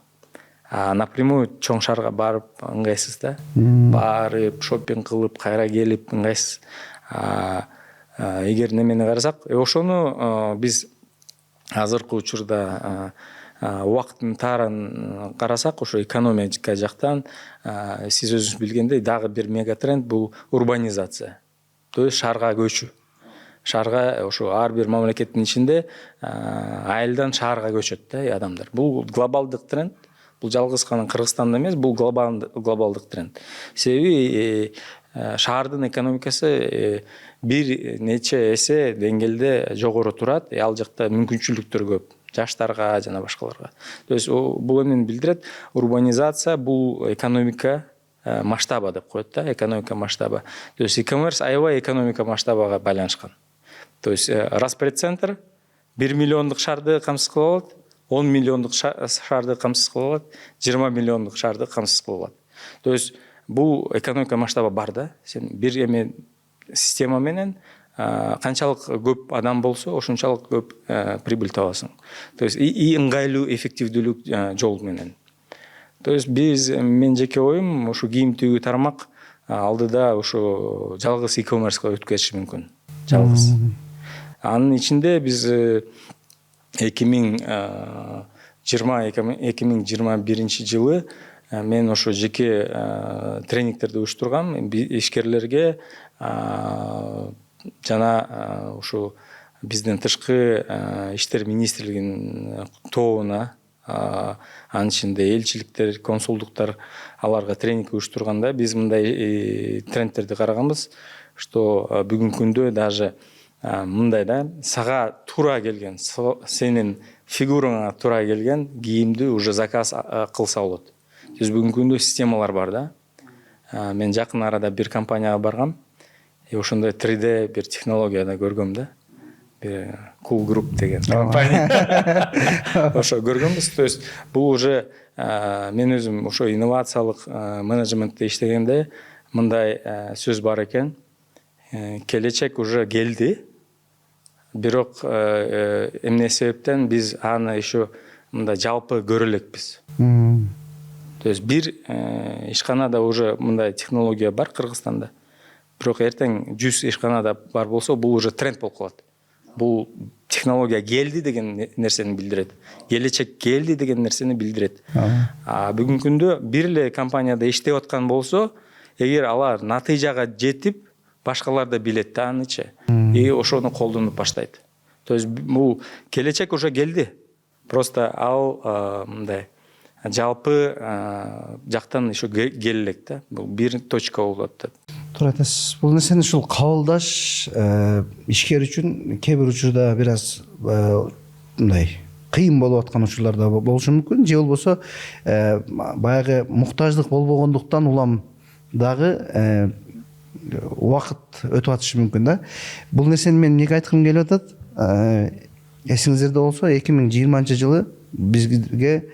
S1: Напрямую чоң шаарга барып ыңгайсыз да. Барып, шоппинг кылып, кайра келип ыңгайсыз. Эгер немени карасак, ошону биз азыркы учурда убакыттын таарын карасак, ошо экономика жактан сиз өзүңүз билгендей дагы бир мега тренд бул урбанизация. То есть шаарга көчүү. Шаарга ошо ар бир мамлекеттин ичинде айылдан шаарга көчөт да адамдар. Бул глобалдык тренд. Бул жалгыз гана Кыргызстанда эмес, бул глобалдык тренд. Себеби шаардын экономикасы бир нече эсе деңгээлде жогору турат, ал жакта мүмкүнчүлүктөр көп жаштарга жана башкаларга. То есть бул эмнени билдирет? Урбанизация бул экономика масштаба деп коет да, экономика масштаба. То есть e-commerce аябай экономика масштабага байланышкан. То есть Распредцентр 1 миллиондук шаарды камсыз кылып алат, 10 миллиондук шаарды камсыз кылып алат, 20 миллиондук шаарды камсыз кылып алат. То есть бул экономика масштаба бар да. Сен бир эме система менен канчалык көп адам болсо, ошончалык көп прибыль табасың. То есть ыңгайлуу эффективдүүлүк жол менен. То есть мен жеке оюм ушу кийим тигүү тармак алдыда ушу жалгыз e-commerce өтүп кетиши мүмкүн. Жалгыз. Анын ичинде биз 2021 жылы мен ошо жеке тренингтерди уюштургам, ишкерлерге жана ушу биздин тышкы иштер министрлигинин тобуна, анын ичинде элчиликтер, консулдуктар аларга тренинг уюштурганда биз мындай трендтерди караганбыз, что бүгүнкү күндө даже мындай да, сага туура келген, сенин фигураңа туура келген кийимди уже заказ кылса болот. Биз бүгүнкү күндө системалар бар да. Мен жакын арада бир компанияга баргам. Ошондой 3D бир технологияда көргөм да. Бир Cool Group деген компания. Ошо көргөнбүз. То есть бул уже мен өзүм ошо инновациялык менеджментте иштегенде мындай сөз бар экен. Келечек уже келди. Бирок эмне себептен биз аны еще мындай жалпы көрө элекпиз. То есть бир ишканада уже мындай технология бар Кыргызстанда. бирок эртең 100 ишканада бар болсо бул уже тренд болуп калат. Бул технология келди деген нерсени билдирет. Келечек келди деген нерсени билдирет. Бүгүнкү күндө бир эле компанияда иштеп аткан болсо, эгер алар натыйжага жетип, башкалар да билет да анычы. И ошону колдонуп баштайт. То есть бул келечек уже келди. Просто ал мындай жалпы жактан еще келелек да. Бул бир точка болот да.
S3: туура айтасыз. Бул нерсени ушул кабылдаш ишкер үчүн кээ бир учурда бир аз мындай кыйын болуп аткан учурлар да болушу мүмкүн. Же болбосо баягы муктаждык болбогондуктан улам дагы убакыт өтүп атышы мүмкүн да. Бул нерсени мен эмнеге айткым келип атат? Эсиңиздерде болсо 2020-жылы бизге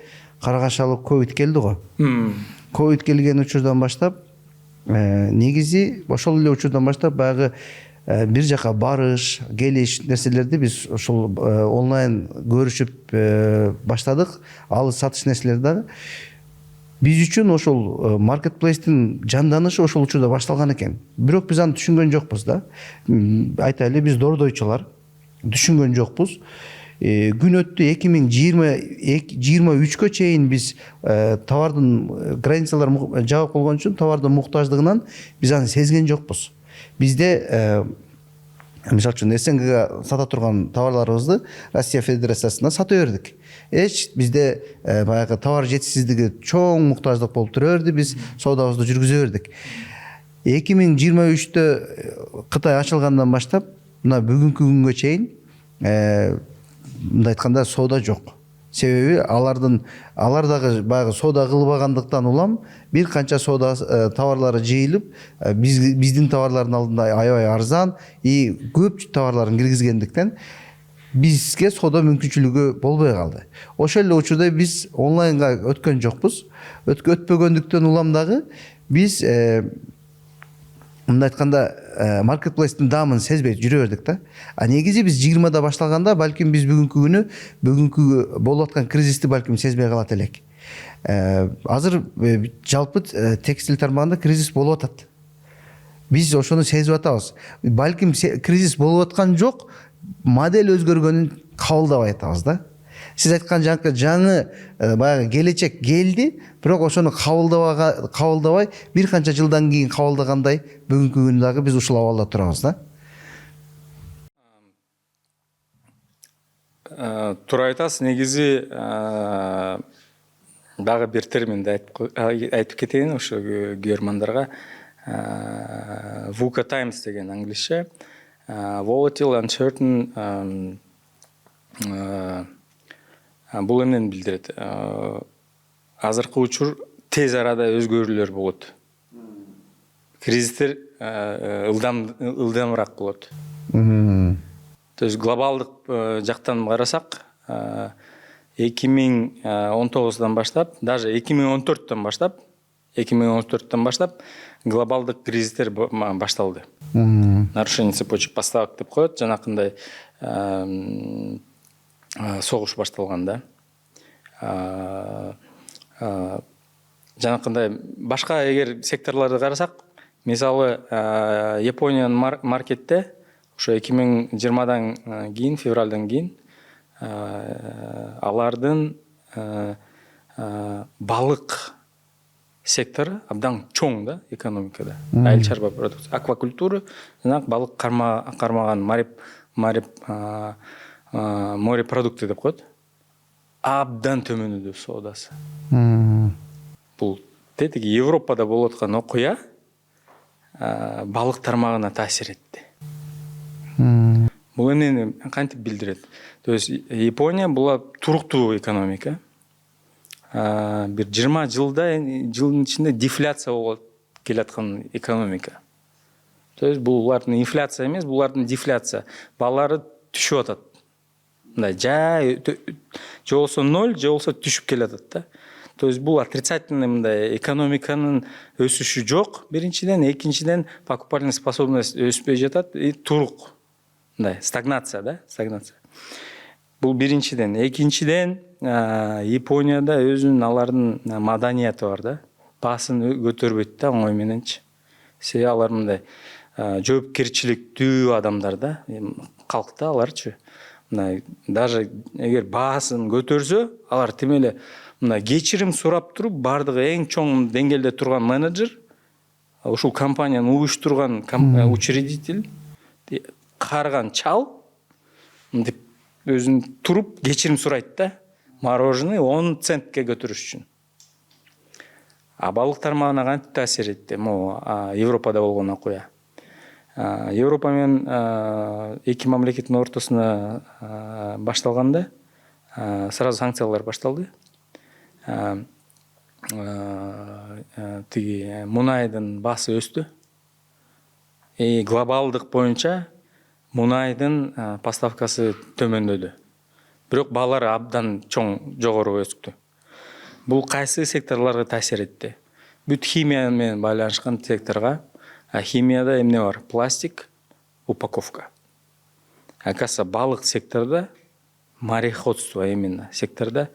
S3: карагашалык ковид келди го. Ковид келген учурдан баштап негизи ошол эле учурдан баштап баягы бир жака барыш, келиш нерселерди биз ошол онлайн көрүшүп баштадык. Алыс сатыш нерселер дагы. Биз үчүн ошол маркетплейстин жанданышы ошол учурда башталган экен. Бирок биз аны түшүнгөн жокпуз да. Айтайлы, биз дордойчулар түшүнгөн жокпуз. Күн өттү 2023-кө чейин биз товардын границалар жабык болгон үчүн товардын муктаждыгынан биз аны сезген жокпуз. Бизде мисалы үчүн СНГга сата турган товарларыбызды Россия Федерациясына сата бердик. Бизде баягы товар жетишсиздиги чоң муктаждык болуп тура берди, биз соодабызды жүргүзө бердик. 2023-тө Кытай ачылгандан баштап мына бүгүнкү күнгө чейин мындай айтканда соода жок. Себеби алар дагы баягы соода кылбагандыктан улам бир канча соода товарлары жыйылып, биздин товарлардын алдында аябай арзан и көп товарларын киргизгендиктен бизге соода мүмкүнчүлүгү болбой калды. Ошол эле учурда биз онлайнга өткөн жокпуз. Өтпөгөндүктөн улам дагы биз мындай айтканда маркетплейстин даамын сезбей жүрө бердик да. Негизи биз 20-да башталганда балким биз бүгүнкү болуп аткан кризисти балким сезбей калат элек. Азыр жалпы текстиль тармагында кризис болуп атат. Биз ошону сезип атабыз. Балким кризис болуп аткан жок, модель өзгөргөнүн кабылдабай атабыз да. Сиз айткан жаңы баягы келечек келди, бирок ошону кабылдабай бир канча жылдан кийин кабылдагандай бүгүнкү күндө дагы биз ушул абалда турабыз да.
S1: Туура айтасыз. Негизи дагы бир терминди айтып кетейин ошо көрөрмандарга. VUCA Times деген англисче. Volatile, uncertain. Бул эмнени билдирет? Азыркы учур тез арада өзгөрүүлөр болот. Кризистер ылдамыраак болот. То есть глобалдык жактан карасак, 2019-дан баштап, даже 2014-төн баштап глобалдык кризистер башталды. Нарушение цепочек поставок деп коет, жанакындай согуш башталган да. Жанакындай башка эгер секторлорду карасак, мисалы Япониянын маркетте ошо 2020-дан кийин, февралдан кийин алардын балык сектору абдан чоң да экономикада. Айыл чарба продукция, аквакультура, жана балык кармаган морепродукты деп коет. Абдан төмөнүдө соодасы. Бул тетиги Европада болуп аткан окуя балык тармагына таасир этти. Бул эмнени кантип билдирет? То есть Япония бул туруктуу экономика. Бир 20 жылдын ичинде дефляция болуп келаткан экономика. То есть булардын инфляция эмес, булардын дефляция. Баалары түшүп атат. Мындай же болсо 0, же болсо түшүп келатат да. То есть бул отрицательный мындай экономиканын өсүшү жок. Биринчиден, экинчиден покупательная способность өспөй жатат и турук. Мындай стагнация да, стагнация. Бул биринчиден. Экинчиден, Японияда өзүнүн алардын маданияты бар да. Баасын көтөрбөйт да оңой мененчи. Себеби алар мындай жоопкерчиликтүү адамдар да, калкта аларчы. Мына даже эгер баасын көтөрсө, алар тим эле мына кечирим сурап туруп, бардыгы эң чоң деңгээлде турган менеджер, ушул компанияны уюштурган учредитель, карган чал, мынтип өзүн туруп кечирим сурайт да, мороженое 10 центке көтөрүш үчүн. А балык тармагына кантип таасир этти? Могу Европада болгон окуя. Европа менен эки мамлекеттин ортосуна башталганда сразу санкциялар башталды. Тиги мунайдын баасы өстү. Глобалдык боюнча мунайдын поставкасы төмөндөдү. Бирок баалар абдан чоң жогору өстү. Бул кайсы секторлорго таасир этти? Бүт химия менен байланышкан секторго. Химияда эмне бар? Пластик, упаковка. Оказывается, балык секторда, мореходство именно секторда,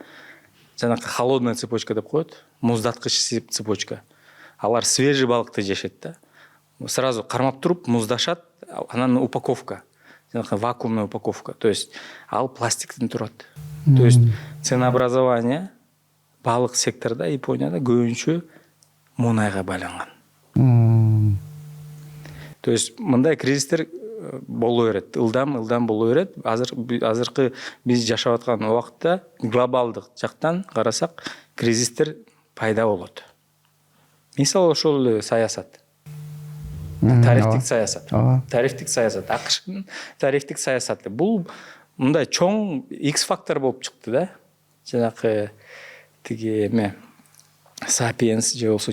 S1: жанакы холодная цепочка деп коет, муздаткыч цепочка. Алар свежий балыкты жешет да. Сразу кармап туруп муздашат, анан упаковка. Жанакы вакуумная упаковка. То есть ал пластиктен турат. То есть ценообразование балык секторда Японияда көбүнчө мунайга байланган. То есть мындай кризистер боло берет, ылдам боло берет. Азыркы биз жашап аткан убакытта глобалдык жактан карасак кризистер пайда болот. Мисалы ошол эле саясат. Тарифтик саясат. Тарифтик саясат. АКШнын тарифтик саясаты. Бул мындай чоң X фактор болуп чыкты да. Жанакы тиги эме Сапиенс же болсо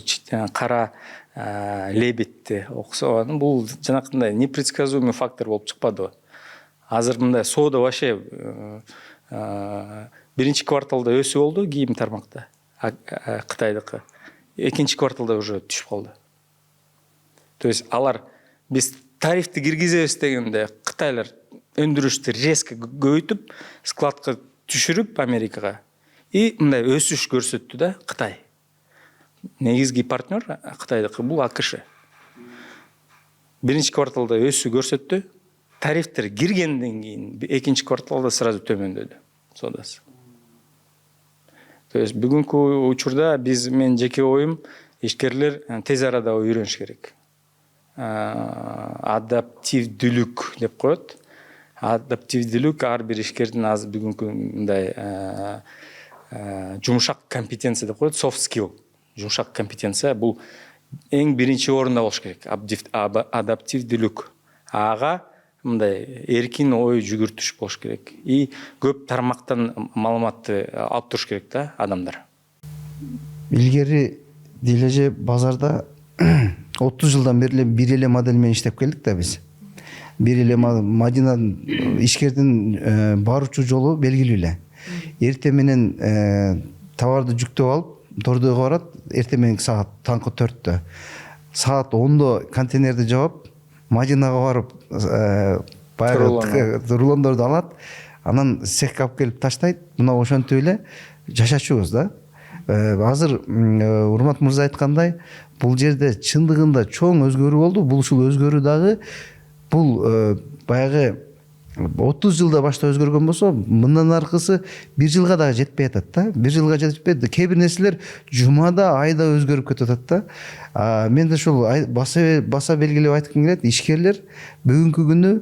S1: кара лебедти оксо, бул жанакындай непредсказуемый фактор болуп чыкпады. Азыр мындай соода вообще биринчи кварталда өсүү болду кийим тармакта, Кытайдыкы. Экинчи кварталда уже түшүп калды. То есть алар биз тарифти киргизебиз дегенде Кытайлар өндүрүштү резко көбөйтүп, складка түшүрүп Америкага и мындай өсүш көрсөттү да Кытай. Негизги партнер Кытайдыкы бул АКШ. Биринчи кварталда өсүү көрсөттү. Тарифтер киргенден кийин экинчи кварталда сразу төмөндөдү соодасы. То есть бүгүнкү учурда биз мен жеке оюм ишкерлер тез арада үйрөнүш керек. Адаптивдүүлүк деп коет. Адаптивдүүлүк ар бир ишкердин аз бүгүнкү мындай жумшак компетенция деп коет, soft skill. Жумшак компетенция бул эң биринчи орунда болуш керек. Адаптивдүүлүк. Ага мындай эркин ой жүгүртүш болуш керек. И көп тармактан маалыматты алып туруш керек да адамдар.
S3: Илгери дележе базарда 30 жылдан бери бир эле модель менен иштеп келдик да биз. Бир эле Мадинанын ишкердин баруучу жолу белгилүү эле. Эртең менен товарды жүктөп алып Тордойго барат, эртең мененки саат таңкы 4-тө. Саат 10-до контейнерди жаап, Мадинага барып, баягы рулондорду алат, анан цехке алып келип таштайт. Мына ошентип эле жашачубуз да. Азыр Урмат мырза айткандай, бул жерде чындыгында чоң өзгөрүү болду. Бул ушул өзгөрүү дагы бул баягы 30 жылда башта өзгөргөн болсо, мындан аркысы 1 жылга дагы жетпей атат да. 1 жылга жетпейт. Кээ бир нерселер жумада, айда өзгөрүп кетип атат да. Мен да ушул баса белгилеп айткым келет. Ишкерлер бүгүнкү күнү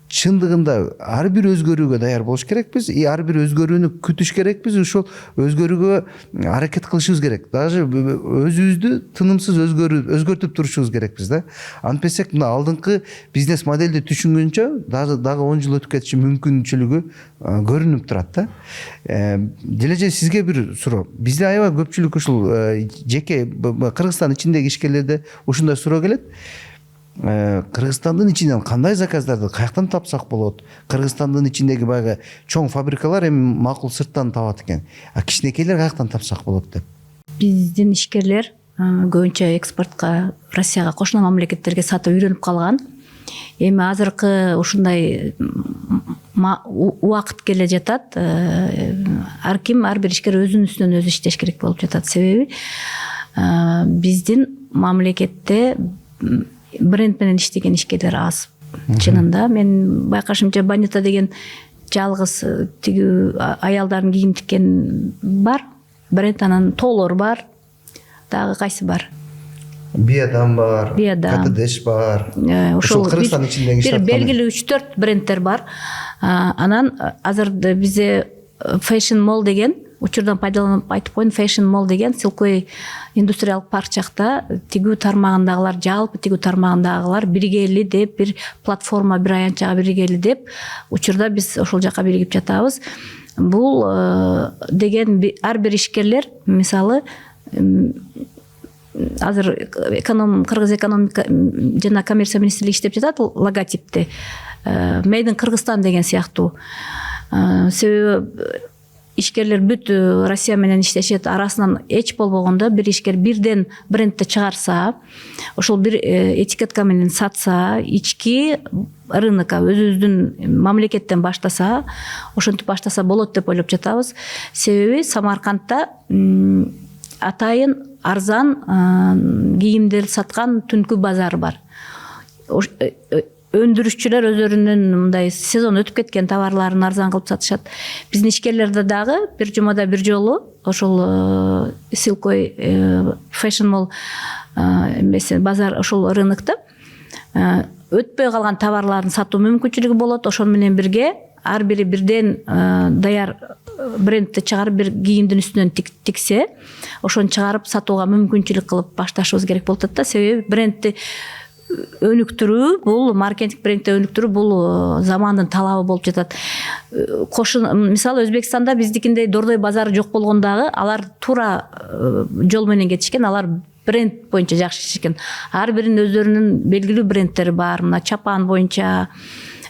S3: чындыгында ар бир өзгөрүүгө даяр болуш керекпиз, и ар бир өзгөрүүнү күтүш керекпиз, ошол өзгөрүүгө аракет кылышыбыз керек. Даже өзүбүздү тынымсыз өзгөртүп турушубуз керекпиз да. Антпесек мына алдыңкы бизнес модельди түшүнгөнчө дагы 10 жыл өтүп кетиши мүмкүнчүлүгү көрүнүп турат да. Дележе сизге бир суроо. Бизде аябай көпчүлүк ушул жеке Кыргызстан ичиндеги ишкерлерде ушундай суроо келет. Кыргызстандын ичинен кандай заказдарды каяктан тапсак болот? Кыргызстандын ичиндеги баягы чоң фабрикалар эми макул сырттан табат экен. Кичинекейлер каяктан тапсак болот деп.
S2: Биздин ишкерлер көбүнчө экспортко, Россияга кошуна мамлекеттерге сатып үйрөнүп калган. Эми азыркы ушундай убакыт келе жатат. Ар бир ишкер өзүнүн үстүнөн өзү иштеш керек болуп жатат. Себеби биздин мамлекетте бренд менен иштеген ишкерлер аз чынында. Мен байкашымча Банита деген жалгыз тигүү аялдардын кийим тиккен бар, бренд, анан Толор бар, дагы кайсы бар?
S3: Биадам бар,
S2: Биадам.
S3: КТДШ бар.
S2: Ошол
S3: Кыргызстан ичиндеги
S2: бир белгилүү 3-4 брендтер бар. Анан азыр бизде Fashion Mall деген, учурдан пайдаланып айтып коеюн, Fashion Mall деген Силкой индустриалдык парк жакта тигүү тармагындагылар, жалпы тигүү тармагындагылар биригели деп бир платформа, бир аянтчага биригели деп учурда биз ошол жака биригип жатабыз. Бул деген ар бир ишкерлер, мисалы азыр Кыргыз экономика жана коммерция министрлиги иштеп жатат логотипти. Made in Кыргызстан деген сыяктуу. Себеби ишкерлер бүт Россия менен иштешет, арасынан эч болбогондо бир ишкер бирден брендти чыгарса, ошол бир этикетка менен сатса, ички рынокко өзүбүздүн мамлекеттен баштаса, ошентип баштаса болот деп ойлоп жатабыз. Себеби Самаркандта атайын арзан кийимдер саткан түнкү базары бар. Өндүрүшчүлөр өздөрүнүн мындай сезон өтүп кеткен товарларын арзан кылып сатышат. Биздин ишкерлерде дагы бир жумада бир жолу ошол Силкой Fashion Mall базар ошол рынокто өтпөй калган товарларын сатуу мүмкүнчүлүгү болот. Ошол менен бирге ар бири бирден даяр брендти чыгарып бир кийимдин үстүнөн тиксе, ошону чыгарып сатууга мүмкүнчүлүк кылып башташыбыз керек болуп атат да. Себеби брендти өнүктүрүү, бул маркетинг брендти өнүктүрүү, бул замандын талабы болуп жатат. Мисалы Өзбекстанда биздикиндей Дордой базары жок болгондагы алар туура жол менен кетишкен, алар бренд боюнча жакшы иштешкен. Ар биринин өздөрүнүн белгилүү брендтери бар. Мына чапан боюнча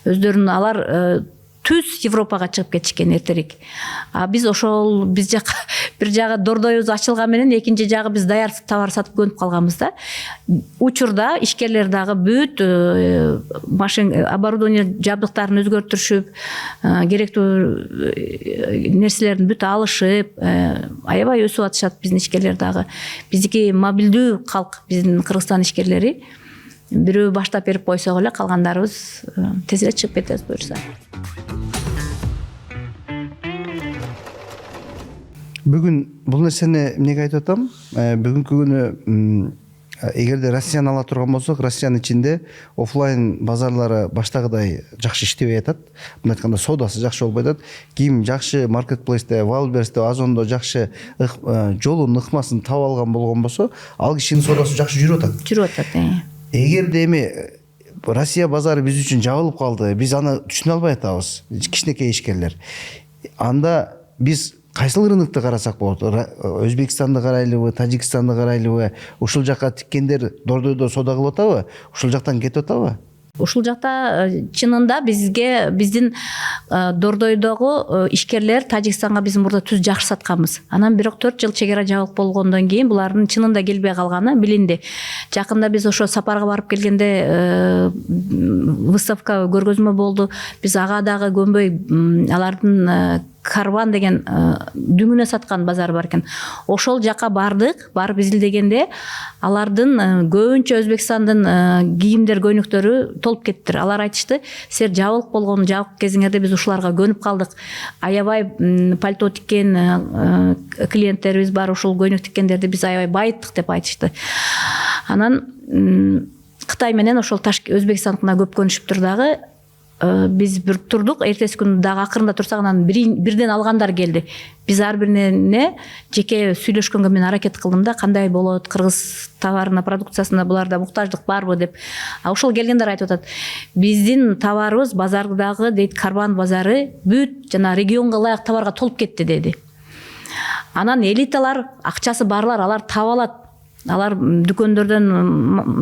S2: өздөрүнүн алар түз Европага чыгып кетишкен эртерээк. Биз ошол биз жака бир жагы Дордойубуз ачылган менен экинчи жагы биз даяр товар сатып көнүп калганбыз да. Учурда ишкерлер дагы бүт оборудование жабдыктарын өзгөртүрүшүп, керектүү нерселерин бүт алышып, аябай өсүп атышат биздин ишкерлер дагы. Биздики мобилдүү калк, биздин Кыргызстан ишкерлери. Бирөө баштап берип койсок эле, калгандарыбыз тезирээк чыгып кетебиз буюрса.
S3: Бүгүн бул нерсени эмнеге айтып атам? Бүгүнкү күнү эгерде Россияны ала турган болсок, Россиянын ичинде офлайн базарлары баштагыдай жакшы иштебей атат. Мындай айтканда соодасы жакшы болбой атат. Кийим жакшы маркетплейсте, Wildberries'те, Озондо жакшы жолун, ыкмасын таап алган болгон болсо, ал кишинин соодасы жакшы жүрүп атат.
S2: Жүрүп атат.
S3: Эгерде эми Россия базары биз үчүн жабылып калды, биз аны түшүнө албай атабыз, кичинекей ишкерлер. Анда биз кайсыл рынокто карасак болот? Өзбекстанды карайлыбы, Тажикстанды карайлыбы? Ушул жака тиккендер Дордойдо соода кылып атабы? Ушул жактан кетип атабы?
S2: Ушул жакта чынында бизге биздин Дордойдогу ишкерлер Тажикстанга биз мурда түз жакшы сатканбыз. Анан бирок 4 жыл чегара жабык болгондон кийин булардын чынында келбей калганы билинди. Жакында биз ошо сапарга барып келгенде выставка көргөзмө болду. Биз ага дагы көнбөй алардын Карван деген дүңүнө саткан базар бар экен. Ошол жака бардык, барып изилдегенде алардын көбүнчө Өзбекстандын кийимдер, көйнөктөрү толуп кеттир. Алар айтышты, силер жабылып болгон жабык кезиңерде биз ушуларга көнүп калдык. Аябай пальто тиккен клиенттерибиз бар, ушул көйнөк тиккендерди биз аябай байыттык деп айтышты. Анан Кытай менен ошол Өзбекстандыкына көп көнүшүптүр дагы. Биз бир турдук, эртеси күнү дагы акырында турсак, анан бирден алгандар келди. Биз ар бирине жеке сүйлөшкөнгө мен аракет кылдым да, кандай болот, кыргыз товарына, продукциясына буларда муктаждык барбы деп. Ошол келгендер айтып атат, биздин товарыбыз базардагы дейт, Карван базары бүт жана регионго ылайык товарга толуп кетти деди. Анан элиталар, акчасы барлар, алар таап алат. Алар дүкөндөрдөн,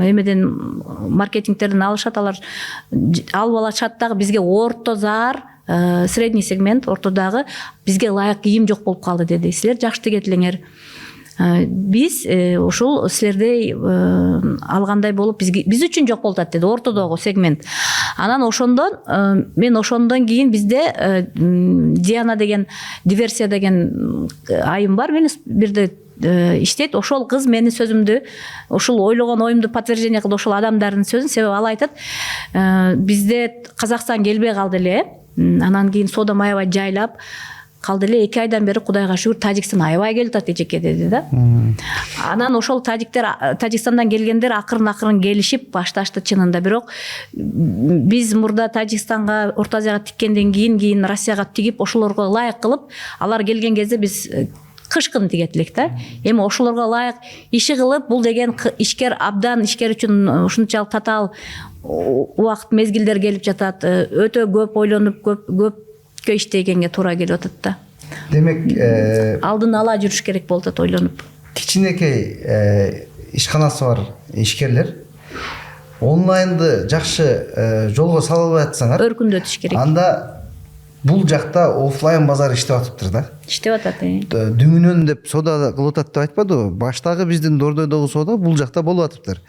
S2: эмеден, маркетингтерден алышат, алар алып алышат дагы. Бизге орто зар, средний сегмент, ортодагы бизге ылайык кийим жок болуп калды деди. Силер жакшы тигет элеңер. Биз ушул силердей алгандай болуп биз үчүн жок болуп атат деди, ортодогу сегмент. Анан ошондон мен ошондон кийин бизде Диана деген, Диверсия деген айым бар. Мен бирде иштейт. Ошол кыз менин сөзүмдү, ушул ойлогон оюмду подтверждение кылды ошол адамдардын сөзүн. Себеби ал айтат, бизде Казакстан келбей калды эле. Анан кийин соода аябай жайлап калды эле. 2 айдан бери Кудайга шүгүр Тажикстан аябай келип атат эжеке деди да. Анан ошол Тажикстандан келгендер акырын келишип башташты чынында. Бирок биз мурда Тажикстанга, Орто Азияга тиккенден кийин Россияга тигип, ошолорго ылайык кылып, алар келген кезде биз кышкын тигет элек да. Эми ошолорго ылайык иши кылып, бул деген ишкер, абдан ишкер үчүн ушунчалык татаал убакыт мезгилдер келип жатат. Өтө көп ойлонуп, көпкө иштегенге туура келип атат да.
S3: Демек,
S2: Алдын ала жүрүш керек болуп атат ойлонуп.
S3: кичинекей ишканасы бар ишкерлер онлайнды жакшы жолго салып атсаңар,
S2: Өркүндөтүш керек.
S3: анда бул жакта офлайн базар иштеп атыптыр да.
S2: Иштеп атат.
S3: Дүңүнөн деп соода кылып атат деп айтпадыбы? Баштагы биздин Дордойдогу соода бул жакта болуп атыптыр.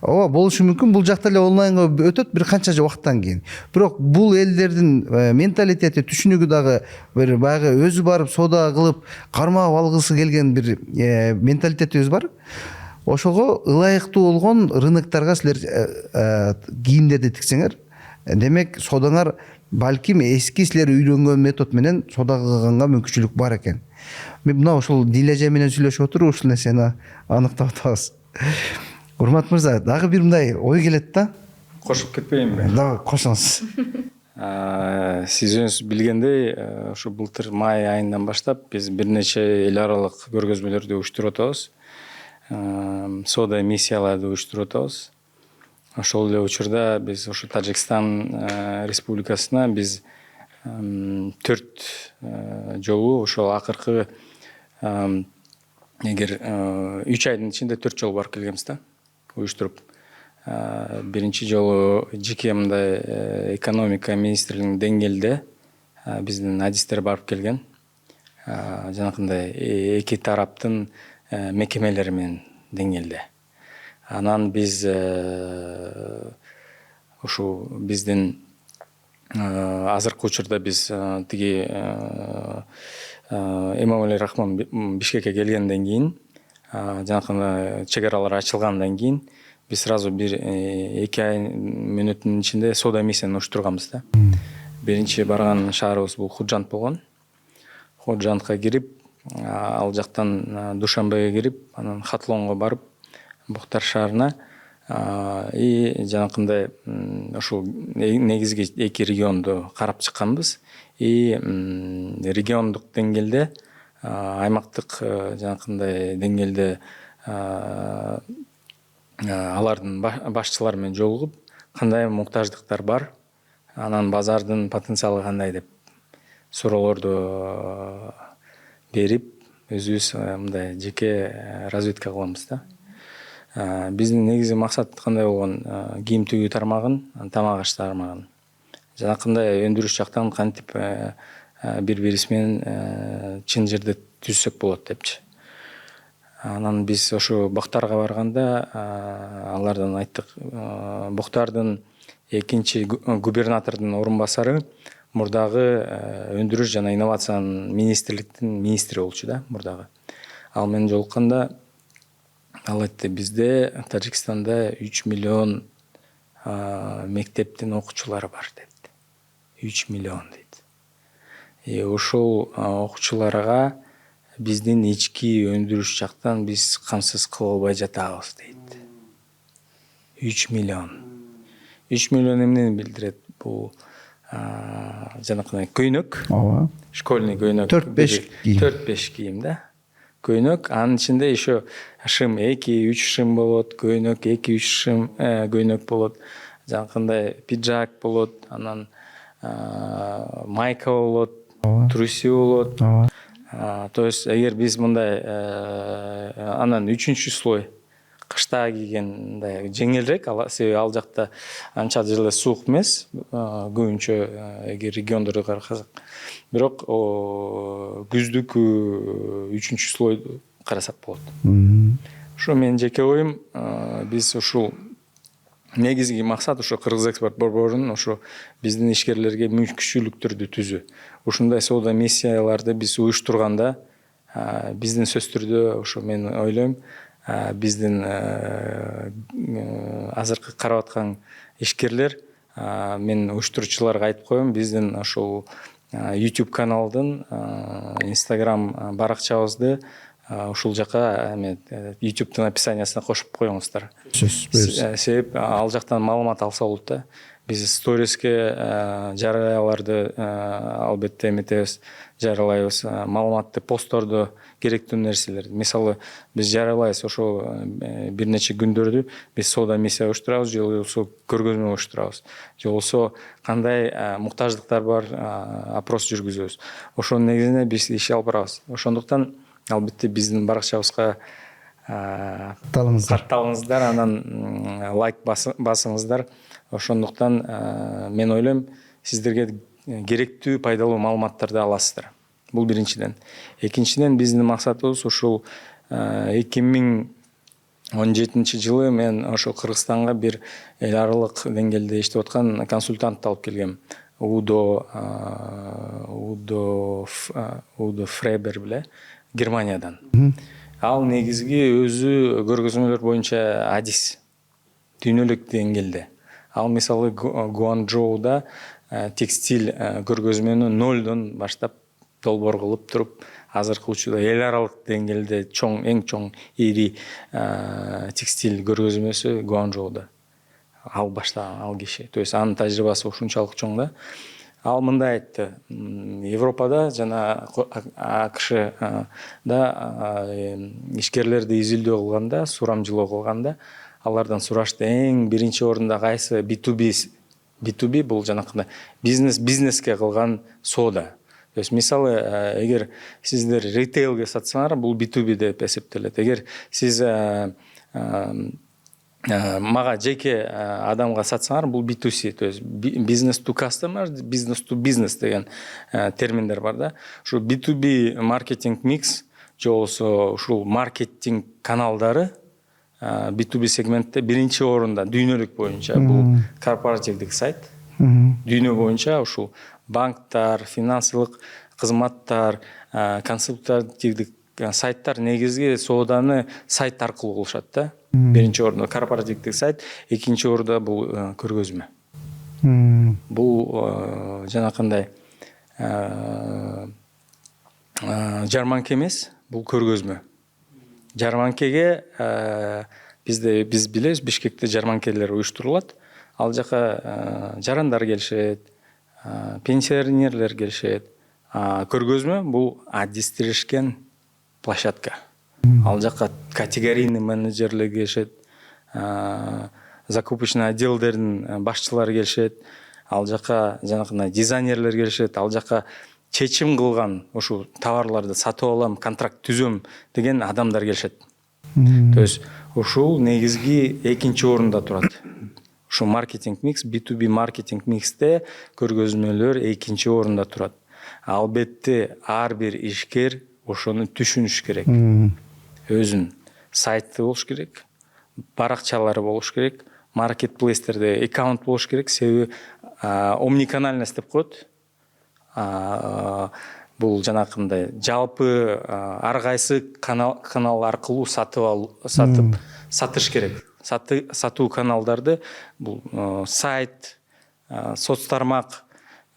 S3: Ооба, болушу мүмкүн, бул жакта эле онлайнга өтөт бир канча убакыттан кийин. Бирок бул элдердин менталитети, түшүнүгү дагы бир баягы өзү барып соода кылып кармап алгысы келген бир менталитетибиз бар. Ошого ылайыктуу болгон рыноктарга силер кийимдерди тиксеңер, демек соодаңар балким эски силер үйрөнгөн метод менен соода кылганга мүмкүнчүлүк бар экен. Мен мына ушул Дилежа менен сүйлөшүп отуруп ушул нерсени аныктап атабыз. Урмат мырза, дагы бир мындай ой келет да.
S1: Кошуп кетпейинби?
S3: Дагы кошуңуз.
S1: Сиз өзүңүз билгендей, ушу былтыр май айынан баштап биз бир нече эл аралык көргөзмөлөрдү уюштуруп атабыз. Соода миссияларды уюштуруп атабыз. Ошол эле учурда биз ушу Тажикстан республикасына биз 4 жолу ошол акыркы эгер 3 айдын ичинде 4 жолу барып келгенбиз да, уюштуруп. Биринчи жолу жеке мындай экономика министрлигинин деңгээлде биздин адистер барып келген. Жанакындай эки тараптын мекемелери менен деңгээлде. Анан биз ушу биздин азыркы учурда биз тиги Эмомали Рахмон Бишкекке келгенден кийин, жанакындай чек аралар ачылгандан кийин биз сразу бир 2 ай мүнөттүн ичинде соода миссияны уюштурганбыз да. Биринчи барган шаарыбыз бул Худжант болгон. Худжантка кирип, ал жактан Душанбеге кирип, анан Хатлонго барып, Бухтар шаарына и жанакындай ошол негизги 2 регионду карап чыкканбыз. И региондук деңгээлде, аймактык жанакындай деңгээлде алардын башчылары менен жолугуп, кандай муктаждыктар бар, анан базардын потенциалы кандай деп суроолорду берип, өзүбүз мындай жеке разведка кылабыз да. Биздин негизги максат кандай болгон, кийим тигүү тармагын, тамак аш тармагын. Жанакындай өндүрүш жактан кантип бири-бирибиз менен чын жерде түзсөк болот депчи. Анан биз ошо Бухтарга барганда алардан айттык, Бухтардын экинчи губернатордун орун басары мурдагы өндүрүш жана инновациянын министрликтин министри болчу да, мурдагы. Ал менен жолукканда ал айтты, бизде Тажикстанда 3 миллион мектептин окуучулары бар депти. 3 миллион дейт. И ошол окуучуларга биздин ички өндүрүш жактан биз камсыз кыла албай жатабыз дейт. 3 миллион. 3 миллион эмнени билдирет? Бул жанакындай көйнөк. Ооба. Школьный көйнөк. 4-5 кийим да. Көйнөк, анын ичинде еще шым 2-3 шым болот, көйнөк 2-3 шым көйнөк болот, жанакындай пиджак болот, анан майка болот, труси болот. То есть эгер биз мындай анан 3-чү слой кышта кийгендай жеңилирээк, себеби ал жакта анча деле суук эмес, көбүнчө эгер региондорду карасак. Бирок күздүк 3-чү слойду карасак болот. Ошо менин жеке оюм, биз ушул негизги максат ошо Кыргыз экспорт борборунун ошо биздин ишкерлерге мүмкүнчүлүктөрдү түзүү. Ушундай соода миссияларды биз уюштурганда биздин сөзсүз түрдө ошо мен ойлойм биздин азыркы карап аткан ишкерлер, мен уюштуруучуларга айтып коем, биздин ошол YouTube каналдын, Instagram баракчабызды ушул жака YouTube'дун описаниясына кошуп коюңуздар. Себеп ал жактан маалымат алса болот да. Биз сториске жарыяларды албетте эметебиз, жарыялайбыз, маалыматты постторду, керектүү нерселерди. Мисалы, биз жарыялайбыз ошо бир нече күндөрдү биз соода миссия уюштурабыз, же болбосо көргөзмө уюштурабыз, же болбосо кандай муктаждыктар бар, опрос жүргүзөбүз. Ошонун негизинде биз иш алып барабыз. Ошондуктан албетте биздин баракчабызга катталыңыздар, анан лайк басыңыздар. Ошондуктан мен ойлойм, сиздерге керектүү, пайдалуу маалыматтарды аласыздар. Бул биринчиден. Экинчиден, биздин максатыбыз ушул 2017 жылы мен ошо Кыргызстанга бир эл аралык деңгээлде иштеп аткан консультант алып келгем. Удо Фребер биле, Германиядан. Ал негизги өзү көргөзмөлөр боюнча адис, дүйнөлүк деңгээлде. Ал мисалы Гуанчжоуда текстиль көргөзмөнү 0-дон баштап долбоор кылып туруп, азыркы учурда эл аралык деңгээлде эң чоң ири текстиль көргөзмөсү Гуанчжоуда. Ал баштаган, ал киши. То есть анын тажрыйбасы ушунчалык чоң да. Ал мындай айтты: Европада жана АКШда ишкерлерди изилдөө кылганда, сурамжылоо кылганда, алардан сурашты, эң биринчи орунда кайсы B2B бул жанакындай бизнеске кылган соода. То есть мисалы, эгер сиздер ритейлге сатсаңар, бул B2B деп эсептелет. Эгер сиз мага жеке адамга сатсаңар, бул B2C, то есть business to customer, business to business деген терминдер бар да. Ушу B2B маркетинг микс, же болбосо ушул маркетинг каналдары B2B сегментте биринчи орунда дүйнөлүк боюнча бул корпоративдик сайт. Дүйнө боюнча ушул банктар, финансылык кызматтар, консультативдик сайттар негизги сооданы сайт аркылуу кылышат да. Биринчи орунда корпоративдик сайт, экинчи орунда бул көргөзмө. Бул жанакындай жарманка эмес, бул көргөзмө. Жарманкеге биз билебиз, Бишкекте жарманкелер уюштурулат. Ал жака жарандар келишет, пенсионерлер келишет. Көргөзмө бул адистиришкен площадка. Ал жака категорийный менеджерлер келишет, закупочный отделдердин башчылары келишет. Ал жака жанакындай дизайнерлер келишет. Ал жака чечим кылган, ушу товарларды сатып алам, контракт түзөм деген адамдар келишет. То есть ушул негизги экинчи орунда турат. Ушу маркетинг микс, B2B маркетинг миксте көргөзмөлөр экинчи орунда турат. Албетте ар бир ишкер ошону түшүнүш керек. Өзүн сайты болуш керек, баракчалары болуш керек, маркетплейстерде аккаунт болуш керек. Себеби омниканальность деп коет. Бул жанакындай жалпы ар кайсы канал аркылуу сатыш керек. Сатуу каналдарды бул сайт, соцтармак,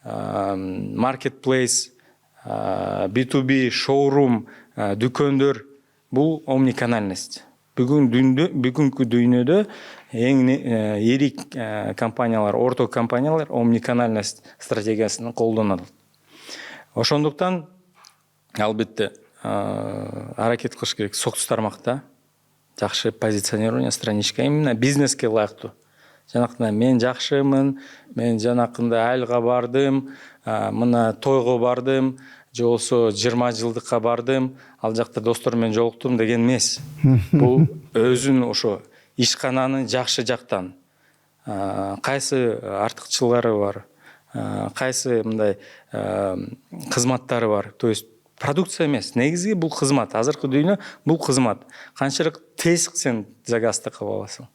S1: маркетплейс, B2B, шоурум, дүкөндөр, бул омниканальность. Бүгүнкү дүйнөдө эң ири компаниялар, орто компаниялар омниканальность стратегиясын колдонот. Ошондуктан албетте аракет кылыш керек соц тармакта жакшы позиционирование, страничка именно бизнеске ылайыктуу. Жанакындай мен жакшымын, мен жанакындай айылга бардым, мына тойго бардым, же болбосо 20 жылдыкка бардым, ал жакта досторум менен жолуктум деген эмес. Бул өзүн ошо ишкананын жакшы жактан кайсы артыкчылыктары бар, кайсы мындай кызматтары бар. То есть продукция эмес, негизги бул кызмат. Азыркы дүйнө бул кызмат. Канчалык тез сен заказды кылып аласың,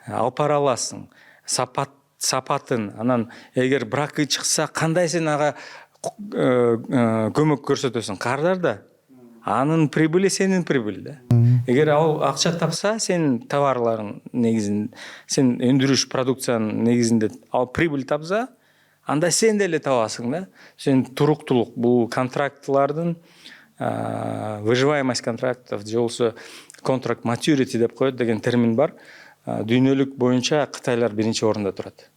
S1: алып бара аласың, сапатын, анан эгер бракы чыкса кандай сен ага көмөк көрсөтөсүң. Кардар да анын прибыли сенин прибыль да. Эгер ал акча тапса, сенин товарларың негизинде, сен өндүрүш продукциянын негизинде ал прибыль тапса, анда сен деле табасың да. Сен туруктулук, бул контрактлардын выживаемость контрактов же болсо contract maturity деп коет деген термин бар. Дүйнөлүк боюнча Кытайлар биринчи орунда турат.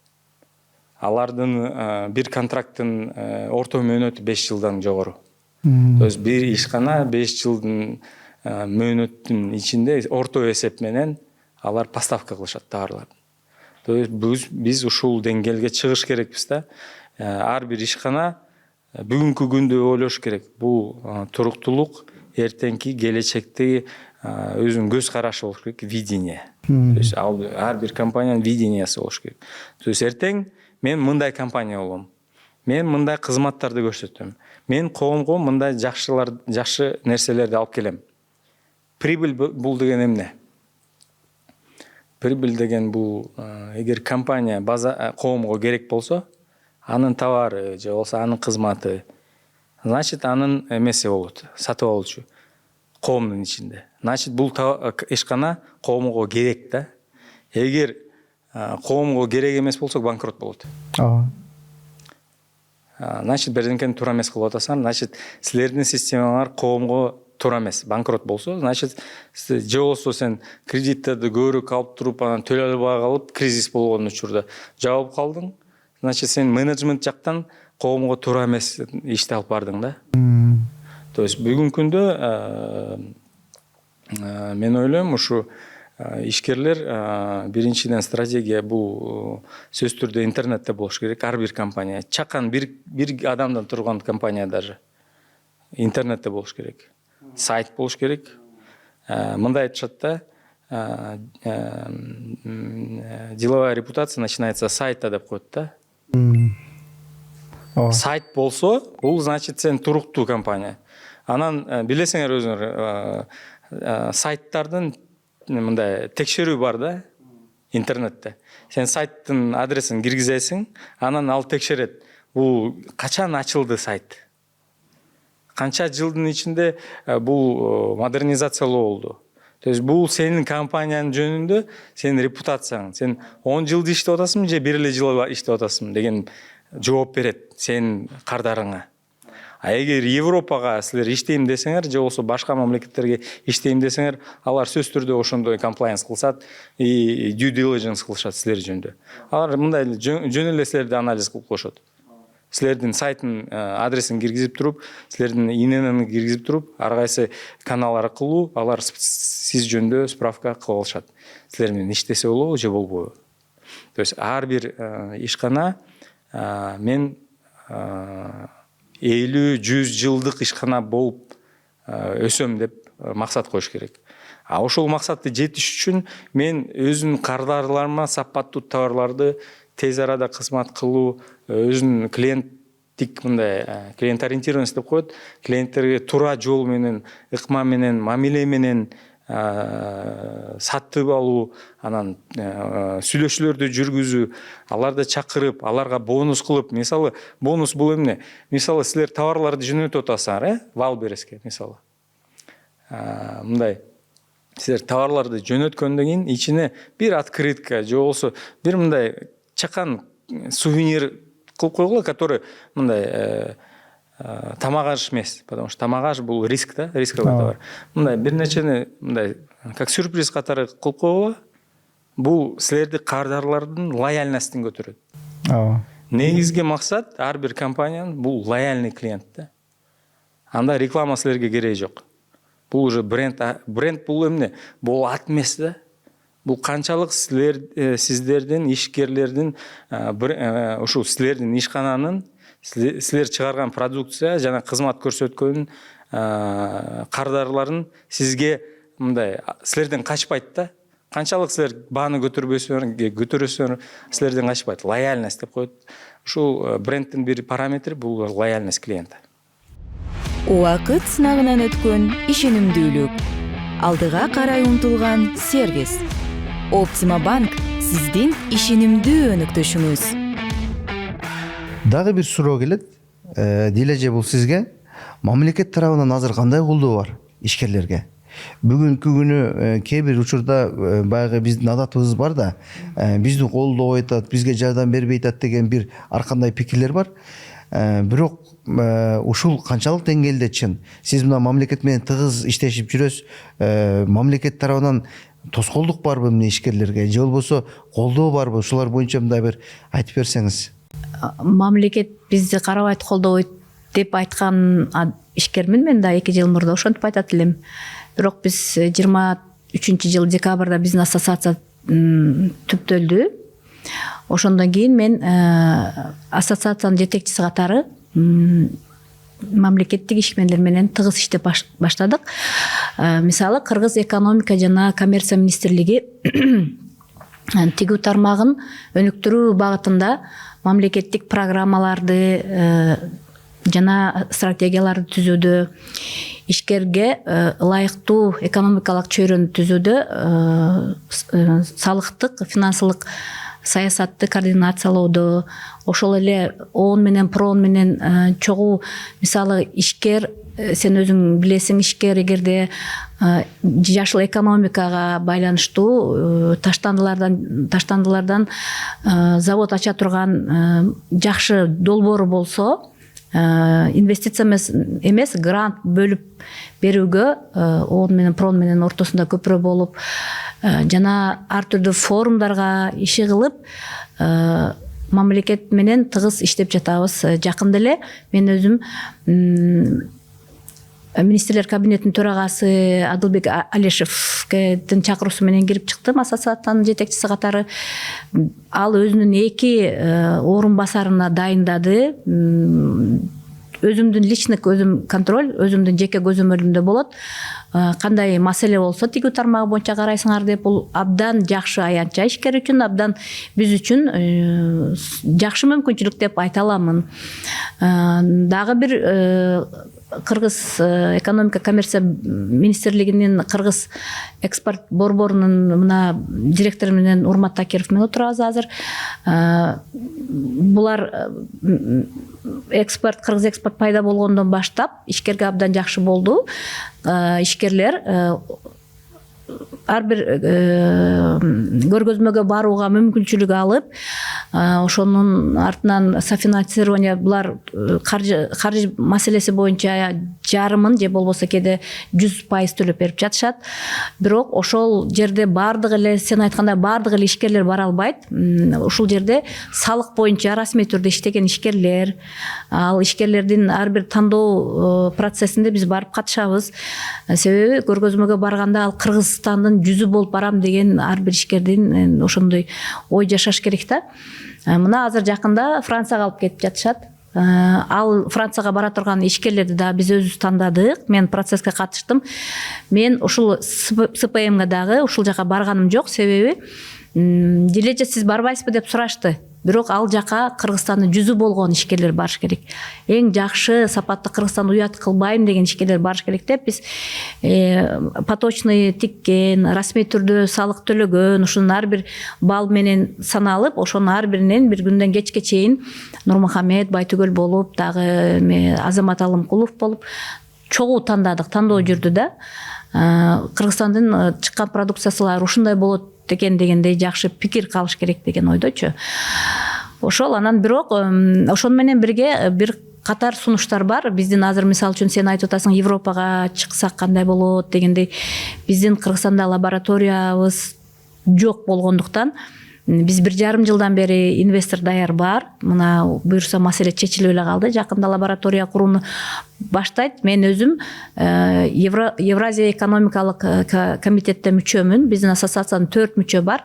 S1: Алардын бир контракттын орто мөөнөтү 5 жылдан жогору. То есть бир ишкана 5 жылдын мөөнөттүн ичинде орто эсеп менен алар поставка кылышат товарларды. То есть биз ушул деңгээлге чыгыш керекпиз да. Ар бир ишкана бүгүнкү күндү ойлош керек. Бул туруктулук, эртеңки келечекти өзүнүн көз карашы болуш керек, видение. То есть ар бир компаниянын видениясы болуш керек. То есть эртең мен мындай компания болом. Мен мындай кызматтарды көрсөтөм. Мен коомго мындай жакшы нерселерди алып келем. Прибыль бул деген эмне? Прибыль деген бул эгер компания коомго керек болсо, анын товары же болсо анын кызматы, значит анын эмеси болот, сатып алуучу коомдун ичинде. Значит бул ишкана коомго керек да. Эгер коомго керек эмес болсо банкрот болот. Значит бирденкени туура эмес кылып атасың, значит силердин системаңар коомго туура эмес, банкрот болсо, значит же болсо сен кредиттерди көбүрөөк алып туруп анан төлөй албай калып, кризис болгон учурда жабып калдың. Значит сен менеджмент жактан коомго туура эмес ишти алып бардың да. То есть бүгүнкү күндө мен ойлойм ушу ишкерлер биринчиден стратегия бул сөзсүз түрдө интернетте болуш керек. Ар бир компания, чакан бир адамдан турган компания даже интернетте болуш керек. Сайт болуш керек. Мындай айтышат да, деловая репутация начинается с сайта деп коет да. Сайт болсо, бул значит сен туруктуу компания. Анан билесиңер өзүңөр сайттардын мындай текшерүү бар да интернетте. Сен сайттын адресин киргизесиң, анан ал текшерет. Бул качан ачылды сайт? Канча жылдын ичинде бул модернизациялоо болду? То есть бул сенин компаниянын жөнүндө сенин репутацияң. Сен 10 жыл иштеп атасың же 1 жыл иштеп атасың деген жооп берет сенин кардарыңа. А эгер Европага силер иштейм десеңер же болсо башка мамлекеттерге иштейм десеңер, алар сөзсүз түрдө ошондой комплайенс кылышат и due diligence кылышат силер жөнүндө. Алар мындай жөн эле силерди анализ кылып коюшат. Силердин сайттын адресин киргизип туруп, силердин ИНН киргизип туруп, ар кайсы канал аркылуу алар сиз жөнүндө справка кылып алышат. Силер менен иштесе болобу же болбойбу? То есть ар бир ишкана мен 50-100 жылдык ишкана болуп өсөм деп максат коюш керек. А ошол максатты жетиш үчүн мен өзүмдүн кардарларыма сапаттуу товарларды тез арада кызмат кылуу, өзүнүн клиенттик мындай клиент ориентированность деп коет, клиенттерге туура жол менен, ыкма менен, мамиле менен сатып алуу, анан сүйлөшүүлөрдү жүргүзүү, аларды чакырып, аларга бонус кылып, мисалы, бонус бул эмне? Мисалы, силер товарларды жөнөтүп атасыңар, Валбереске, мисалы. Мындай, силер товарларды жөнөткөндөн кийин ичине бир открытка, же болсо бир мындай чакан сувенир кылып койгула, который мындай тамак аш эмес, потому что тамак аш бул риск да, рисковый товар. Мындай бир нечени мындай как сюрприз катары кылып койгула, бул силерди кардарлардын лояльностун көтөрөт. Негизги максат ар бир компаниянын бул лояльный клиент да. Анда реклама силерге кереги жок. Бул уже бренд бул эмне? Бул ат эмес да. Бул канчалык сиздердин ишкерлердин ушул силердин ишкананын силер чыгарган продукция жана кызмат көрсөткөн кардарларын сизге мындай силерден качпайт да. Канчалык силер бааны көтөрөсөңөр, силерден качпайт. Лояльность деп коет. Ушул брендтин бир параметри бул лояльность клиента.
S5: Убакыт сынагынан өткөн ишенимдүүлүк. Алдыга карай умтулган сервис. Optima Bank сиздин ишенимдүү өнөктөшүңүз.
S3: Дагы бир суроо келет. Дилеже бул сизге. Мамлекет тарабынан азыр кандай колдоо бар ишкерлерге? Бүгүнкү күнү кээ бир учурда баягы биздин адатыбыз бар да, бизди колдобой атат, бизге жардам бербей атат деген бир ар кандай пикирлер бар. Бирок ушул канчалык деңгээлде чын? Сиз мына мамлекет менен тыгыз иштешип жүрөсүз. Мамлекет тарабынан тоскоолдук барбы эмне ишкерлерге, же болбосо колдоо барбы? Ушулар боюнча мындай бир айтып берсеңиз.
S2: Мамлекет бизди карабайт, колдобойт деп айткан ишкермин мен да 2 жыл мурда ошентип айтат элем. Бирок биз 23-жыл декабрда биздин ассоциация түптөлдү. Ошондон кийин мен ассоциациянын жетекчиси катары мамлекеттик ишмерлер менен тыгыз иштеп баштадык. Мисалы Кыргыз экономика жана коммерция министрлиги тигүү тармагын өнүктүрүү багытында мамлекеттик программаларды жана стратегияларды түзүүдө, ишкерге ылайыктуу экономикалык чөйрөнү түзүүдө, салыктык, финансылык саясатты координациялоодо, ошол эле ООН менен ПРООН менен чогуу, мисалы ишкер, сен өзүң билесиң, ишкер эгерде жашыл экономикага байланыштуу таштандылардан завод ача турган жакшы долбоору болсо, инвестиция эмес, грант бөлүп берүүгө ООН менен ПРООН менен ортосунда көпүрө болуп, жана ар түрдүү форумдарга иши кылып, мамлекет менен тыгыз иштеп жатабыз. Жакында эле мен өзүм министрлер кабинетинин төрагасы Адылбек Алешевдин чакыруусу менен кирип чыктым ассоциациянын жетекчиси катары. Ал өзүнүн 2 орун басарына дайындады. Өзүмдүн личный контроль, өзүмдүн жеке көзөмөлүмдө болот. Кандай маселе болсо тигүү тармагы боюнча карайсыңар деп, бул абдан жакшы аянтча ишкер үчүн, абдан биз үчүн жакшы мүмкүнчүлүк деп айта аламын. Дагы бир Кыргыз экономика коммерция министрлигинин Кыргыз экспорт борборунун мына директору менен Урмат Такиров менен отурабыз азыр. Булар Кыргыз экспорт пайда болгондон баштап ишкерге абдан жакшы болду. Ишкерлер ар бир көргөзмөгө барууга мүмкүнчүлүк алып, ошонун артынан софинансирование, булар каржы маселеси боюнча жарымын же болбосо кээде 100% төлөп берип жатышат. Бирок ошол жерде бардык эле, сен айткандай бардык эле ишкерлер бара албайт. Ушул жерде салык боюнча расмий түрдө иштеген ишкерлер, ал ишкерлердин ар бир тандоо процессинде биз барып катышабыз. Себеби көргөзмөгө барганда ал Кыргызстандын жүзү болуп барам деген ар бир ишкердин ошондой ой жашаш керек да. Мына азыр жакында Францияга алып кетип жатышат. Ал Францияга бара турган ишкерлерди да биз өзүбүз тандадык. Мен процесске катыштым. Мен ушул СПМге дагы ушул жака барганым жок, себеби дележе сиз барбайсызбы деп сурашты. Бирок ал жака Кыргызстандын жүзү болгон ишкерлер барыш керек. Эң жакшы сапатты Кыргызстанды уят кылбайм деген ишкерлер барыш керек деп биз поточный тиккен, расмий түрдө салык төлөгөн, ушунун ар бир балл менен саналып, ошонун ар биринен бир күндөн кечке чейин Нурмухамед, Байтүгөл болуп, дагы Азамат Алымкулов болуп чогуу тандадык, тандоо жүрдү да. Кыргызстандын чыккан продукциясылар ушундай болот деген дегендей жакшы пикир калыш керек деген ойдочу. Ошол анан бирок ошону менен бирге бир катар сунуштар бар. Биздин азыр мисалы үчүн сен айтып атасың, Европага чыксак кандай болот дегендей, биздин Кыргызстанда лабораториябыз жок болгондуктан биз 1,5 жылдан бери инвестор даяр бар. Мына буюрса маселе чечилип эле калды. Жакында лаборатория курууну баштайт. Мен өзүм Евразия экономикалык комитетте мүчөмүн. Биздин ассоциациянын 4 мүчө бар.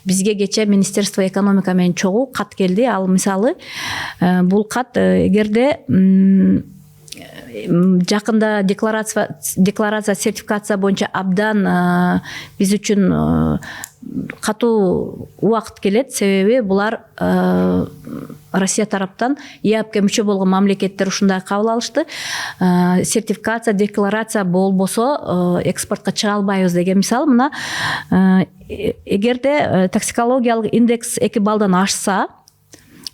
S2: Бизге кече Министерство экономика менен чогуу кат келди. Ал мисалы бул кат эгерде жакында декларация сертификация боюнча абдан биз үчүн катуу убакыт келет, себеби булар Россия тараптан ИАПке мүчө болгон мамлекеттер ушундай кабыл алышты. Сертификация, декларация болбосо экспортко чыга албайбыз деген. Мисалы мына эгерде токсикологиялык индекс 2 баллдан ашса,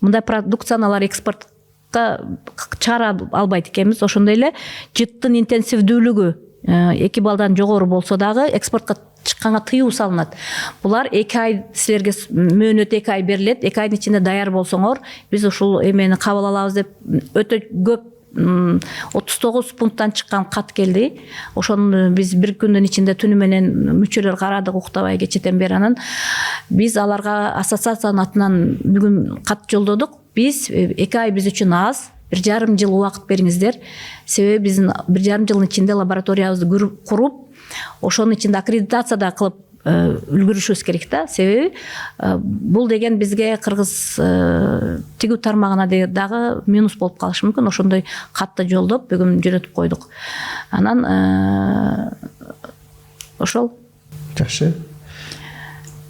S2: мындай продукцияны алар экспорт чыгара албайт экенбиз. Ошондой эле жыттын интенсивдүүлүгү 2 балдан жогору болсо дагы экспортко чыкканга тыюу салынат. Булар 2 ай, силерге мөөнөт 2 ай берилет. 2 айдын ичинде даяр болсоңор, биз ушул эмени кабыл алабыз деп өтө көп 39 пункттан чыккан кат келди. Ошону биз бир күндүн ичинде түнү менен мүчөлөр карадык, уктабай кечетен бери. Анан биз аларга ассоциациянын атынан бүгүн кат жолдодук. Биз 2 ай биз үчүн аз, 1,5 жыл убакыт бериңиздер. Себеби биздин 1,5 жылдын ичинде лабораториябызды куруп, ошонун ичинде аккредитация да кылып үлгүрүшүбүз керек да. Себеби бул деген бизге кыргыз тигүү тармагына дагы минус болуп калышы мүмкүн. Ошондой катты жолдоп бүгүн жөнөтүп койдук. Анан ошол.
S3: Жакшы.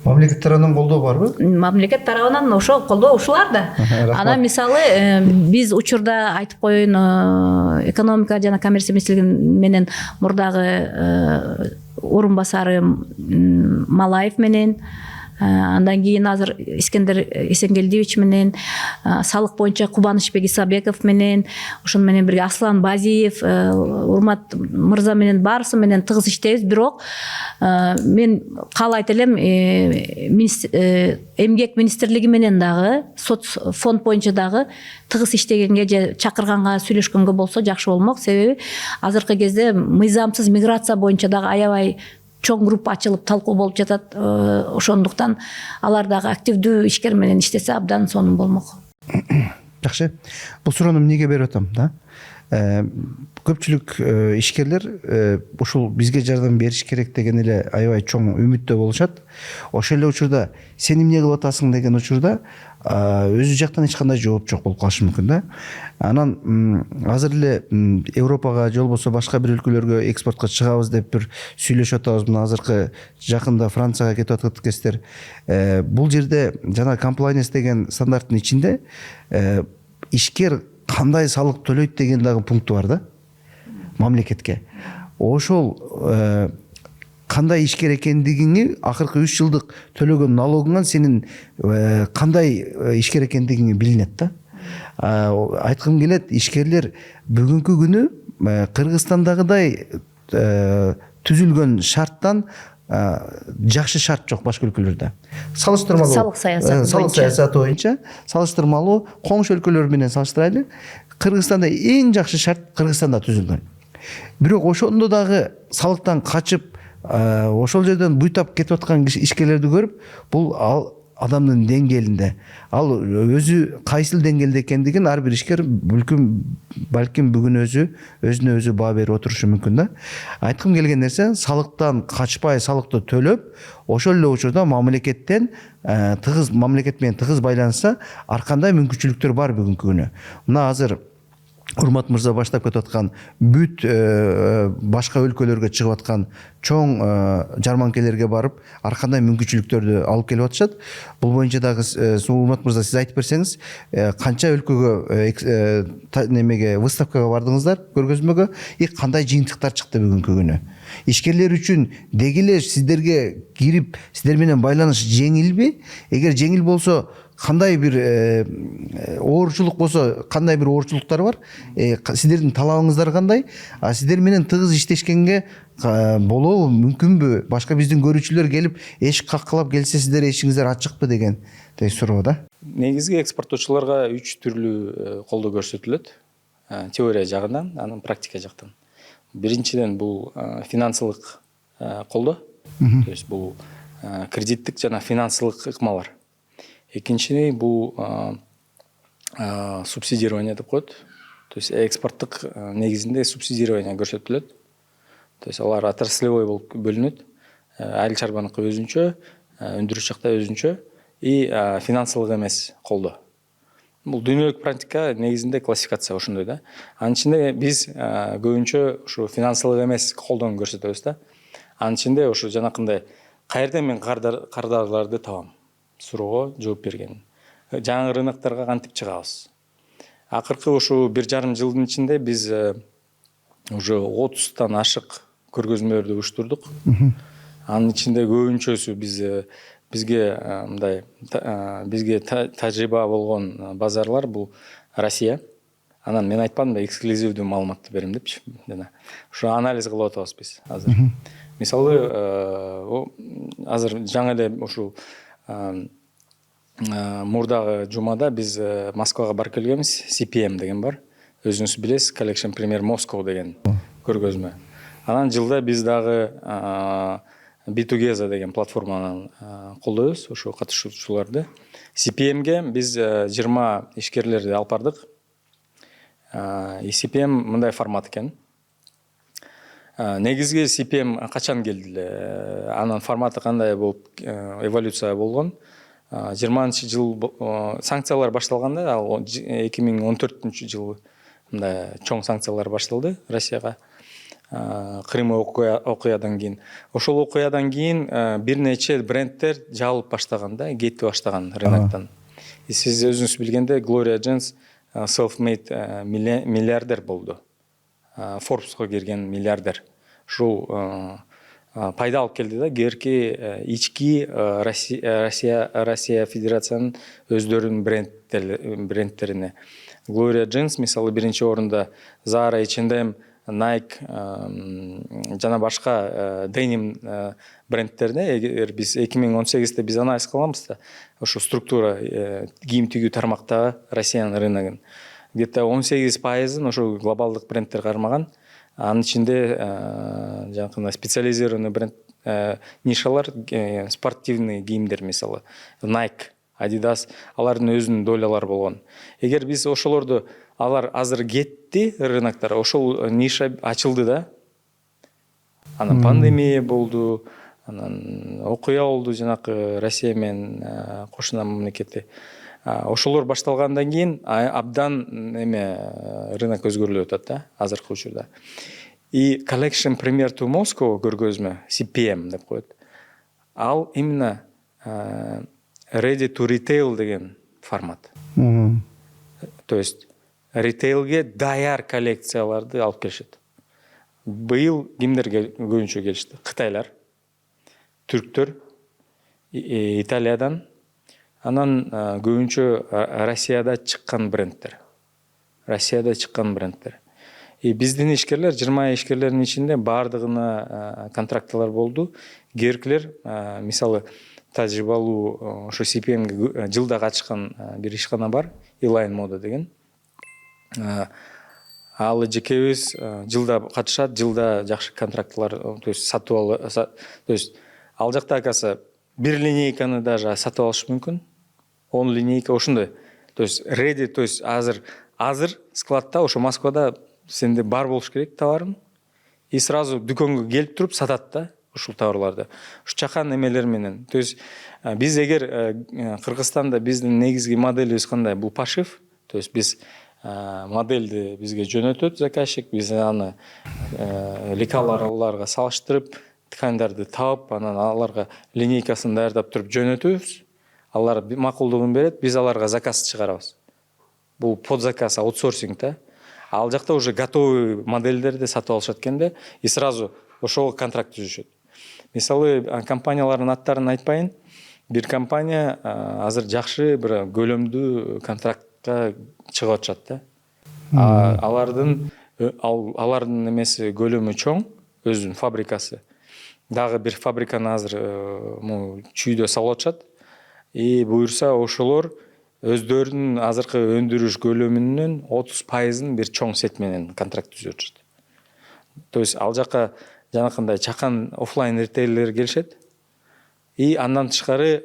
S3: Мамлекет тарабынан колдоо барбы?
S2: Мамлекет тарабынан ошол колдоо ушулар да. Анан мисалы биз учурда айтып коеюн, экономика жана коммерция министрлиги менен мурдагы орун басары Малаев менен, андан кийин азыр Искендер Эсенгелдиевич менен, салык боюнча Кубанычбек Исабеков менен, ошону менен бирге Аслан Базиев, Урмат мырза менен баарысы менен тыгыз иштейбиз. Бирок мен каалайт элем, эмгек министрлиги менен дагы, соц фонд боюнча дагы тыгыз иштегенге же чакырганга, сүйлөшкөнгө болсо жакшы болмок. Себеби азыркы кезде мыйзамсыз миграция боюнча дагы аябай чоң группа ачылып талкуу болуп жатат. Ошондуктан алар дагы активдүү ишкер менен иштесе абдан сонун болмок.
S3: Жакшы. Бул суроону эмнеге берип атам да? Көпчүлүк ишкерлер ушул бизге жардам бериш керек деген эле аябай чоң үмүттө болушат. Ошол эле учурда сен эмне кылып атасың деген учурда өзү жактан эч кандай жооп жок болуп калышы мүмкүн да. Анан азыр эле Европага же болбосо башка бир өлкөлөргө экспортко чыгабыз деп бир сүйлөшүп атабыз. Мына азыркы жакында Францияга кетип атат экенсиздер. Бул жерде жана комплайнс деген стандарттын ичинде ишкер кандай салык төлөйт деген дагы пункту бар да мамлекетке. Ошол кандай ишкер экендигиңи, акыркы 3 жылдык төлөгөн налогуңан сенин кандай ишкер экендигиң билинет да. Айткым келет, ишкерлер бүгүнкү күнү Кыргызстандагыдай түзүлгөн шарттан жакшы шарт жок башка өлкөлөрдө. Салыштырмалуу салык саясаты боюнча салыштырмалуу коңшу өлкөлөр менен салыштырайлы. Кыргызстанда эң жакшы шарт Кыргызстанда түзүлгөн. Бирок ошондо дагы салыктан качып, ошол жерден буйтап кетип аткан ишкерлерди көрүп, бул адамдын деңгээлинде, ал өзү кайсыл деңгээлде экендигин ар бир ишкер балким бүгүн өзүнө өзү баа берип отурушу мүмкүн да. Айткым келген нерсе, салыктан качпай салыкты төлөп, ошол эле учурда мамлекет менен тыгыз байланышса, ар кандай мүмкүнчүлүктөр бар бүгүнкү күнү. Мына азыр Урмат мырза баштап кетип аткан бүт башка өлкөлөргө чыгып аткан чоң жарманкелерге барып, ар кандай мүмкүнчүлүктөрдү алып келип атышат. Бул боюнча дагы Урмат мырза сиз айтып берсеңиз, канча өлкөгө немеге выставкага бардыңыздар, көргөзмөгө, кандай жыйынтыктар чыкты бүгүнкү күнү? Ишкерлер үчүн деги эле сиздерге кирип, сиздер менен байланыш жеңилби? Эгер жеңил болсо, кандай бир оорчулук болсо, кандай бир оорчулуктар бар? Сиздердин талабыңыздар кандай? Сиздер менен тыгыз иштешкенге болобу, мүмкүнбү? Башка биздин көрүүчүлөр келип, эшик каккылап келсе, сиздер эшигиңиздер ачыкпы деген суроо да.
S1: Негизги экспорттоочуларга 3 түрлүү колдоо көрсөтүлөт. Теория жагынан, анан практика жактан. Биринчиден бул финансылык колдоо. То есть бул кредиттик жана финансылык ыкмалар. Экинчиси бул субсидирование деп коет. То есть экспорттук негизинде субсидирование көрсөтүлөт. То есть алар отраслевой болуп бөлүнөт. Айыл чарбаныкы өзүнчө, өндүрүш жакта өзүнчө и финансылык эмес колдоо. Бул дүйнөлүк практика негизинде классификация ошондой да. Анын ичинде биз көбүнчө ушу финансылык эмес колдоону көрсөтөбүз да. Анын ичинде ушу жанакындай каерден мен кардарларды табам суроого жооп берген. Жаңы рынокторго кантип чыгабыз? Акыркы ушу 1,5 жылдын ичинде биз уже 30тан ашык көргөзмөлөрдү уюштурдук. Анын ичинде көбүнчөсү бизге тажрыйба болгон базарлар бул Россия, Анан мен айтпадым да эксклюзивдүү маалыматты берем депчи. Жана ушу анализ кылып атабыз биз азыр. Мисалы, азыр жаңы эле ушул мурдагы жумада биз Москвага барып келгенбиз. CPM деген бар. Өзүңүз билесиз, Collection Premier Moscow деген көргөзмө. Анан жылда биз дагы B2Geza деген платформанан колдойбуз ошо катышуучуларды. CPM-ге биз 20 ишкерлерди алып бардык. CPM мындай формат экен. Негизги CPM качан келди эле? Анын форматы кандай болуп эволюция болгон? 20-жыл санкциялар башталганда, ал 2014-жылы мындай чоң санкциялар башталды Россияга. Крым окуядан кийин. Ошол окуядан кийин бир нече брендтер жабылып баштаган да, кетип баштаган рыноктон. Сиз өзүңүз билгендей, Gloria Jeans self-made миллиардер болду. Forbes'ка кирген миллиардер. Ушул пайда алып келди да, кээрки ички Россия Федерациянын өздөрүнүн брендтерине. Gloria Jeans мисалы биринчи орунда, Zara, H&M, Nike жана башка деним брендтерине, эгер биз 2018-те биз анализ кылганбыз да, ошо структура кийим тигүү тармактагы Россиянын рыногун где-то 18%-ын ошо глобалдык брендтер кармаган. Анын ичинде жанакындай специализированный бренд нишалар, спортивный кийимдер мисалы Nike, Adidas, алардын өзүнүн долялары болгон. Эгер биз ошолорду, алар азыр кетти рыноктор, ошол ниша ачылды да. Анан пандемия болду, анан окуя болду жанакы Россия менен кошуна мамлекети. Ошолор башталгандан кийин абдан рынок өзгөрүлүп атат да азыркы учурда. И Collection Premier to Moscow көргөзмө, CPM деп коет. Ал именно ready to retail деген формат. То есть ритейлге даяр коллекцияларды алып келишет. Быйыл кимдерге көбүнчө келишти? Кытайлар, түрктөр, Италиядан, анан көбүнчө Россияда чыккан брендтер. И биздин ишкерлер, 20 ишкерлердин ичинде бардыгына контрактылар болду. Керкилер, мисалы, тажрыйбалуу ошо CPM-ге жылда катышкан бир ишкана бар, Eline Moda деген. Ал жекебиз жылда катышат, жылда жакшы контрактылар, то есть сатып алуу, то есть ал жакта акасы бир линейканы даже сатып алыш мүмкүн. 10 линейка ошондой. То есть ready, то есть азыр складта, ошо Москвада сенде бар болуш керек товарың. И сразу дүкөнгө келип туруп сатат да ушул товарларды. Ушу чакан эмелер менен. То есть биз эгер Кыргызстанда биздин негизги моделибиз кандай? Бул пошив. То есть биз модельди бизге жөнөтөт заказчик, биз аны лекаларга салыштырып, ткандарды таап, анан аларга линейкасын даярдап туруп жөнөтөбүз. Алар макулдугун берет, биз аларга заказ чыгарабыз. Бул подзаказ, аутсорсинг да. Ал жакта уже готовый модельдерди сатып алышат экенде, и сразу ошого контракт түзүшөт. Мисалы, компаниялардын аттарын айтпайын, бир компания азыр жакшы бир көлөмдүү контрактка чыгып атышат да. Алардын эмеси көлөмү чоң, өзүнүн фабрикасы. Дагы бир фабриканы азыр чүйдө салып атышат. И буюрса ошолор өздөрүнүн азыркы өндүрүш көлөмүнүн 30%-ын бир чоң сет менен контракт түзүп атышат. То есть ал жака жанакындай чакан офлайн ритейлер келишет. И андан тышкары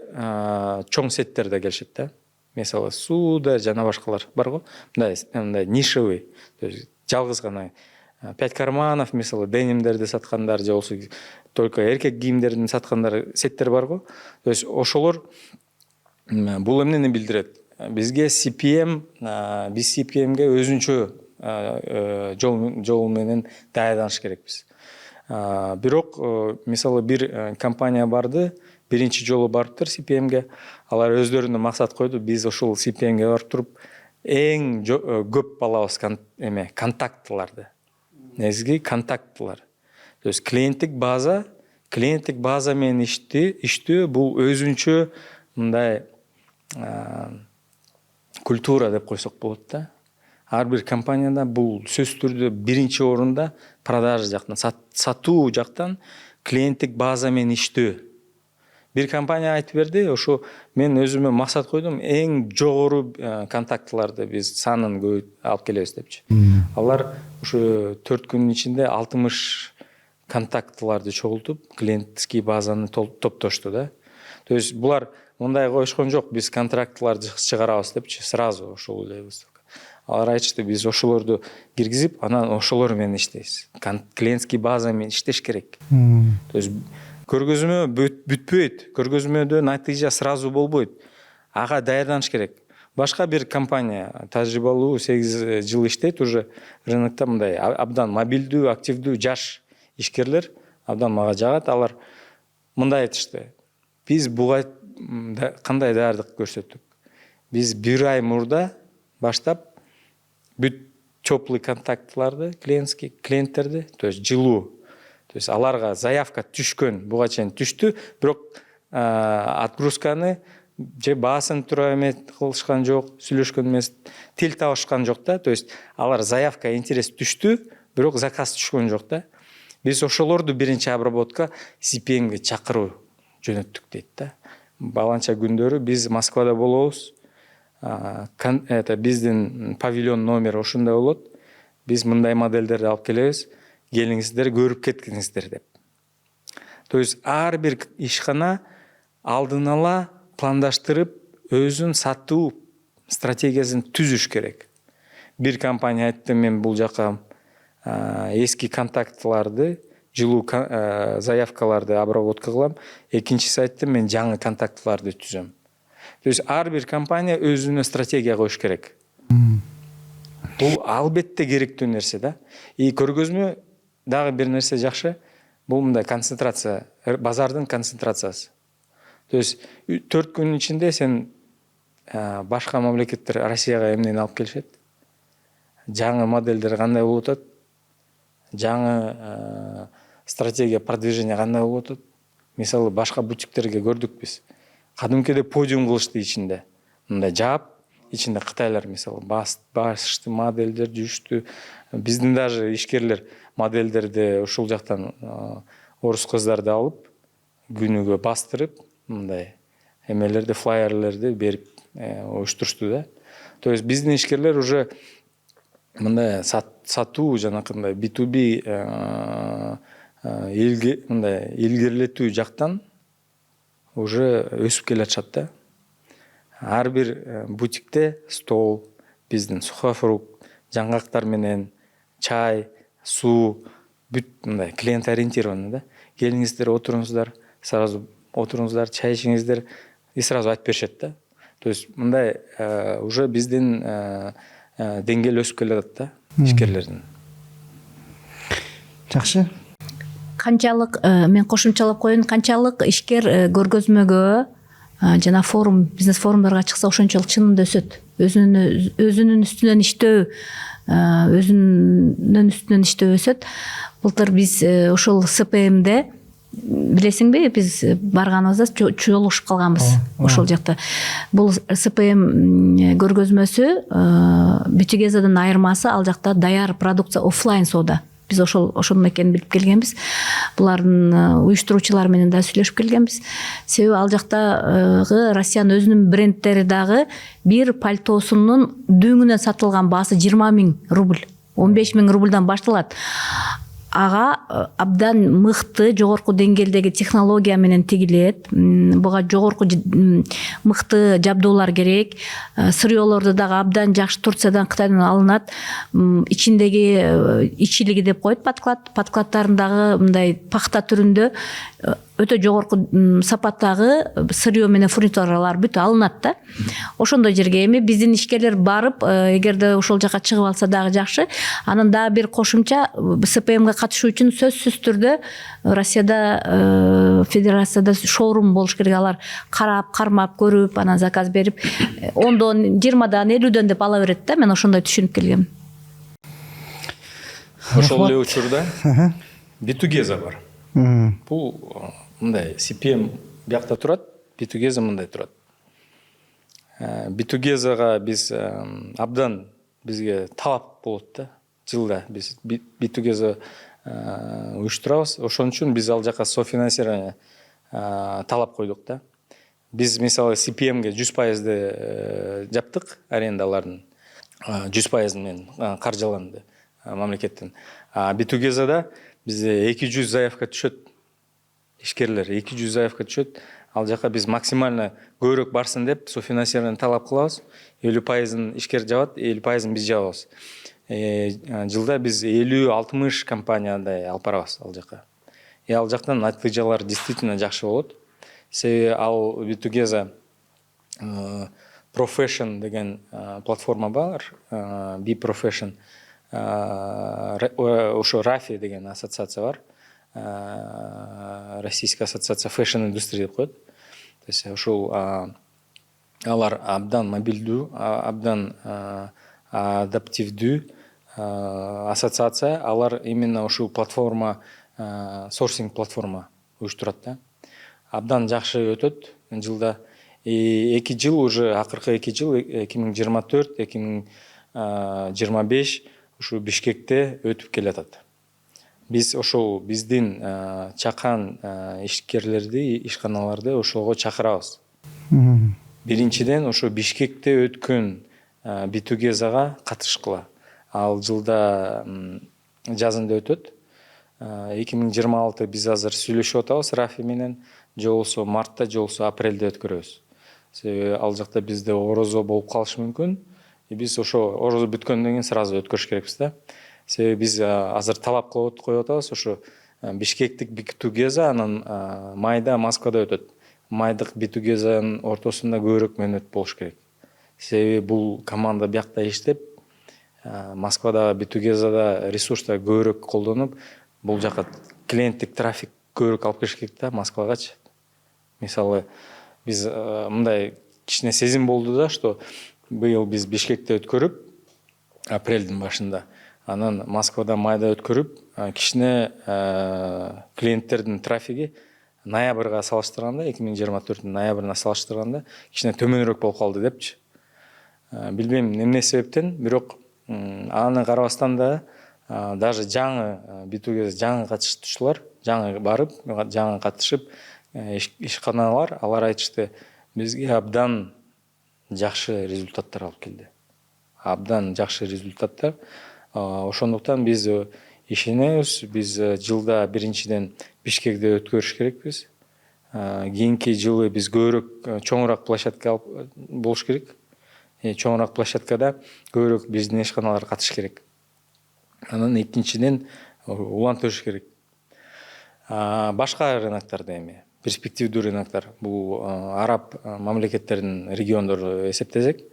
S1: чоң сеттер да келишет да. Мисалы, Суда жана башкалар бар го. Мындай нишевый, то есть жалгыз гана 5 карманов, мисалы, денимдерди саткандар, же болсо только эркек кийимдерин саткандар сеттер бар го. То есть ошолор бул эмнени билдирет? Бизге CPM, биз CPM-ге өзүнчө жол менен даярданыш керекпиз. Бирок, мисалы, бир компания барды, биринчи жолу барыптыр CPM-ге. Алар өздөрүнө максат койду, биз ошол CPM-ге барып туруп эң көп алабыз контактыларды. Негизги контактылар. То есть клиенттик база менен иштөө бул өзүнчө мындай культура деп койсок болот да. ар бир компанияда бул сөзсүз түрдө биринчи орунда продажа жактан, сатуу жактан клиенттик база менен иштөө. Бир компания айтып берди, ошо мен өзүмө максат койдум, эң жогору контактыларды биз санын көп алып келебиз депчи. Алар ошо 4 күнүн ичинде 60 контактыларды чогултуп, клиенттик базаны топтошту да. То есть булар мындай коюшкон жок, биз контрактларды чыгарабыз депчи, сразу ошол эле выставка. Алар айтышты, биз ошолорду киргизип, анан ошолор менен иштейбиз. Клиенттик база менен иштеш керек. То есть көргөзмө бүтпөйт, көргөзмөдө натыйжа сразу болбойт. Ага даярданыш керек. Башка бир компания тажрыйбалуу 8 жыл иштейт уже рынокто, мындай абдан мобилдүү, активдүү жаш ишкерлер абдан мага жагат. Алар мындай айтышты: биз буга кандай даярдык көрсөттүк? Биз 1 ай мурда баштап бүт теплый контактларды, клиенттерди, то есть жылуу, то есть аларга заявка түшкөн, буга чейин түштү, бирок отгрузканы же баасын тура эме кылышкан жок, сүйлөшкөн эмес, тил табышкан жок да. То есть алар заявка, интерес түштү, бирок заказ түшкөн жок да. Биз ошолорду биринчи обработка CPM-ге чакыруу жөнөттүк дейт да. Баланча күндөрү биз Москвада болобуз. Это биздин павильон номер ошондой болот. Биз мындай модельдерди алып келебиз, келиңиздер, көрүп кеткиңиздер деп. То есть ар бир ишкана алдын ала пландаштырып, өзүн сатуу стратегиясын түзүш керек. Бир компания айтты, мен бул жака эски контактларды, жылуу заявкаларды обработка кылам. Экинчиси айтты, мен жаңы контактларды түзөм. То есть ар бир компания өзүнө стратегия коюш керек. Бул албетте керектүү нерсе да. И көргөзмө дагы бир нерсе жакшы. Бул мындай концентрация, базардын концентрациясы. То есть 4 күнүн ичинде сен башка мамлекеттер Россияга эмнени алып келишет? Жаңы модельдер кандай болуп атат? Жаңы стратегия продвижения кандай болуп атат? Мисалы башка бутиктерге көрдүк биз. Кадимкиде подиум кылышты ичинде. Мындай жаап, ичинде кытайлар мисалы башты модельдер жүштү. Биздин даже ишкерлер модельдерди ушул жактан орус кыздарды алып, күнүгө бастырып, мындай эмелерди, флайерлерди берип уюштурушту да. То есть биздин ишкерлер уже мындай сатуу жанакындай B2B мындай илгерилетүү жактан уже өсүп келе жатат да. Ар бир бутикте стол, биздин сухофрукт, жаңгактар менен чай, суу, бүт мындай клиент ориентированный да. Келиңиздер, отуруңуздар, сразу отуруңуздар, чай ичиңиздер и сразу айтып беришет да. То есть мындай уже биздин деңгээл өсүп келе жатат да ишкерлердин.
S3: Жакшы.
S2: Канчалык мен кошумчалап коеюн, канчалык ишкер көргөзмөгө жана форум, бизнес форумдарга чыкса ошончолук чынында өсөт. Өзүнүн үстүнөн иштөө өсөт. Былтыр биз ошол СПМде билесиңби, биз барганыбызда жолугушуп калганбыз ошол жакта. Бул СПМ көргөзмөсү Бутигезадан айырмасы, ал жакта даяр продукция, офлайн соода. Биз ошондон экенин билип келгенбиз. Булардын уюштуруучулары менен да сүйлөшүп келгенбиз. Себеби ал жактагы Россиянын өзүнүн брендтери дагы бир пальтосунун дөңүнөн сатылган баасы 20 000 рубль, 15 000 рубльдан башталат. Ага абдан мыкты, жогорку деңгээлдеги технология менен тигилет. Буга жогорку мыкты жабдуулар керек. Сырьёлорду дагы абдан жакшы Турциядан, Кытайдан алынат. Ичиндеги ичилиги деп коет подкладдарын дагы мындай пахта түрүндө өтө жогорку сапаттагы сырьё менен фурнитуралар бүт алынат да. Ошондой жерге эми биздин ишкерлер барып, эгерде ошол жака чыгып алса дагы жакшы. Анан дагы бир кошумча СПМге катышуу үчүн сөзсүз түрдө Россияда федерацияда шоурум болуш керек. Алар карап, кармап, көрүп, анан заказ берип 10дон, 20дан, 50дөн деп ала берет да. Мен ошондой түшүнүп келгем.
S1: Ошол эле учурда Битугеза бар. Бул мындай CPM биякта турат, Битугеза мындай турат. Битугезага биз абдан бизге талап болот да. Жылда биз B2G уюштурабыз. Ошон үчүн биз ал жака софинансирование талап койдук да. Биз мисалы CPM-ге 100% жаптык арендалардын 100% менен каржыланды мамлекеттен. B2G-да бизде 200 заявка түшөт. Ишкерлер 200 заявка түшөт. Ал жака биз максимально көбүрөөк барсын деп софинансирование талап кылабыз. 50%-ын ишкер жабат, 50%-ын биз жабабыз. Жылда биз 50-60 компаниядай алып барабыз ал жака. Ал жактан натыйжалар действительно жакшы болот. Себеби ал B2G Profession деген платформа бар, B-Profession, ошо RAFI деген ассоциация бар, Российская ассоциация фэшн индустрии деп коет. То есть ошол алар абдан мобилдүү, абдан адаптивдүү ассоциация. Алар именно ошол платформа, сорсинг платформа уюштурат да. Абдан жакшы өтөт жылда. 2 жыл уже, акыркы 2 жыл 2024-2025 ушу Бишкекте өтүп келатат. Биз ошол биздин чакан ишкерлерди, ишканаларды ошого чакырабыз. Биринчиден ошо Бишкекте өткөн B2G-га катышкыла. Ал жылда жазында өтөт. 2026 биз азыр сүйлөшүп атабыз RAFI менен, же болсо мартта, же болсо апрелде өткөрөбүз. Себеби ал жакта бизде орозо болуп калышы мүмкүн. Биз ошо орозо бүткөндөн кийин сразу өткөрүш керекпиз да. Себеби биз азыр талап коюп атабыз, ошо Бишкектик B2G анан майда Москвада өтөт. Майдык B2G-нын ортосунда көбүрөөк мөөнөт болуш керек. Себеби бул команда биякта иштеп, Москвада B2G-да ресурстар көбүрөөк колдонуп, бул жака клиенттик трафик көбүрөөк алып келиш керек да Москвагачы. Мисалы биз мындай кичине сезим болду да, что быйыл биз Бишкекте өткөрүп, апрелдин башында, анан Москвада майда өткөрүп, кичине клиенттердин трафиги ноябрга салыштырганда, 2024-дүн ноябрына салыштырганда кичине төмөнүрөөк болуп калды депчи. Билбейм эмне себептен, бирок аны карабастан да даже жаңы B2G жаңы катышуучулар, жаңы барып, жаңы катышып ишканалар, алар айтышты, бизге абдан жакшы результаттар алып келди. Абдан жакшы результаттар. Ошондуктан биз ишенебиз, биз жылда биринчиден Бишкекте өткөрүш керекпиз. Кийинки жылы биз көбүрөөк чоңураак площадка болуш керек. Чоңураак площадкада көбүрөөк биздин ишканалар катыш керек. Анан экинчиден улантыш керек. Башка рыноктарда эми перспективдүү рыноктар, бул араб мамлекеттердин региондору эсептесек,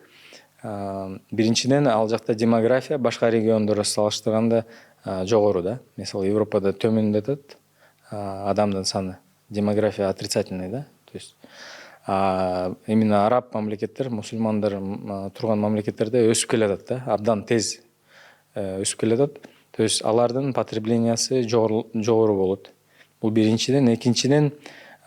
S1: биринчиден ал жакта демография башка региондорго салыштырганда жогору да. Мисалы Европада төмөн жатат адамдын саны, демография отрицательный да. То есть именно араб мамлекеттер, мусулмандар турган мамлекеттерде өсүп келатат да, абдан тез өсүп келатат. То есть алардын потреблениясы жогору болот. Бул биринчиден, экинчиден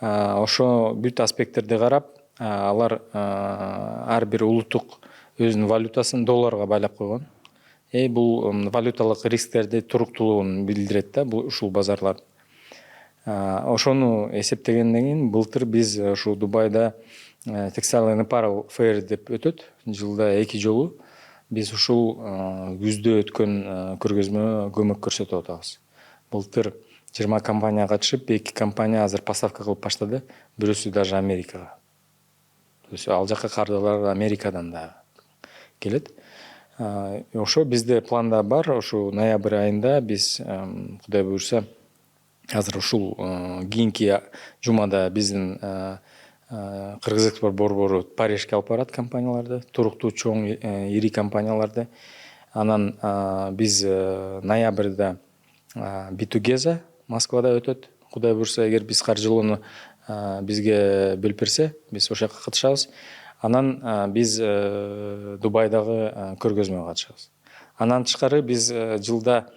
S1: ошо бүт аспекттерди карап, алар ар бир улуттук өзүнүн валютасын долларга байлап койгон. Бул валюталык рисктерди туруктуулугун билдирет да, бул ушул базарлар. Ошону эсептегенден кийин былтыр биз ушул Дубайда Textile and Apparel Fair деп өтөт, жылда 2 жолу. Биз ушул күздө өткөн көргөзмө көмөк көрсөтүп атабыз. Былтыр 20 компания катышып, 2 компания азыр поставка кылып баштады, бирөөсү даже Америкага. То есть ал жака кардалар Америкадан да келет. Ошо бизде планда бар, ошо ноябрь айында биз Кудай буйрса азыр ушул кийинки жумада биздин Кыргыз экспорт борбору Парижге алып барат компанияларды, туруктуу чоң ири компанияларды. Анан биз ноябрда B2G Москвада өтөт. Кудай буйрса, эгер биз каржылоону бизге бөлүп берсе, биз ошол жака катышабыз. Анан биз Дубайдагы көргөзмөгө катышабыз. Анан тышкары биз жылда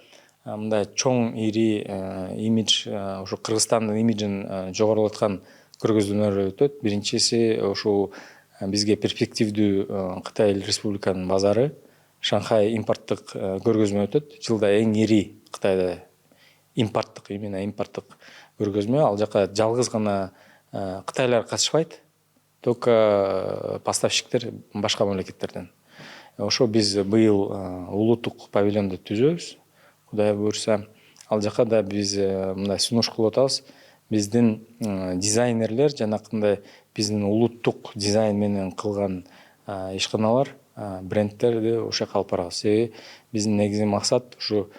S1: мындай чоң ири имидж, ошо Кыргызстандын имиджин жогорулаткан көргөзмөлөр өтөт. Биринчиси ошол бизге перспективдүү Кытай Республиканын базары, Шанхай импорттық көргөзмө өтөт. Жылда эң ири Кытайда импорттық, именно импорттық көргөзмө. Ал жака жалгыз гана Кытайлар катышпайт, только поставщиктер башка мамлекеттерден. Ошо биз быйыл улуттук павильонду түзөбүз, Кудай буйрса. Ал жака да биз мындай сунуш кылып атабыз. Биздин дизайнерлер жанакындай биздин улуттук дизайн менен кылган ишканалар, брендтерди ошо алып барабыз. Себеби биздин негизги максат ушу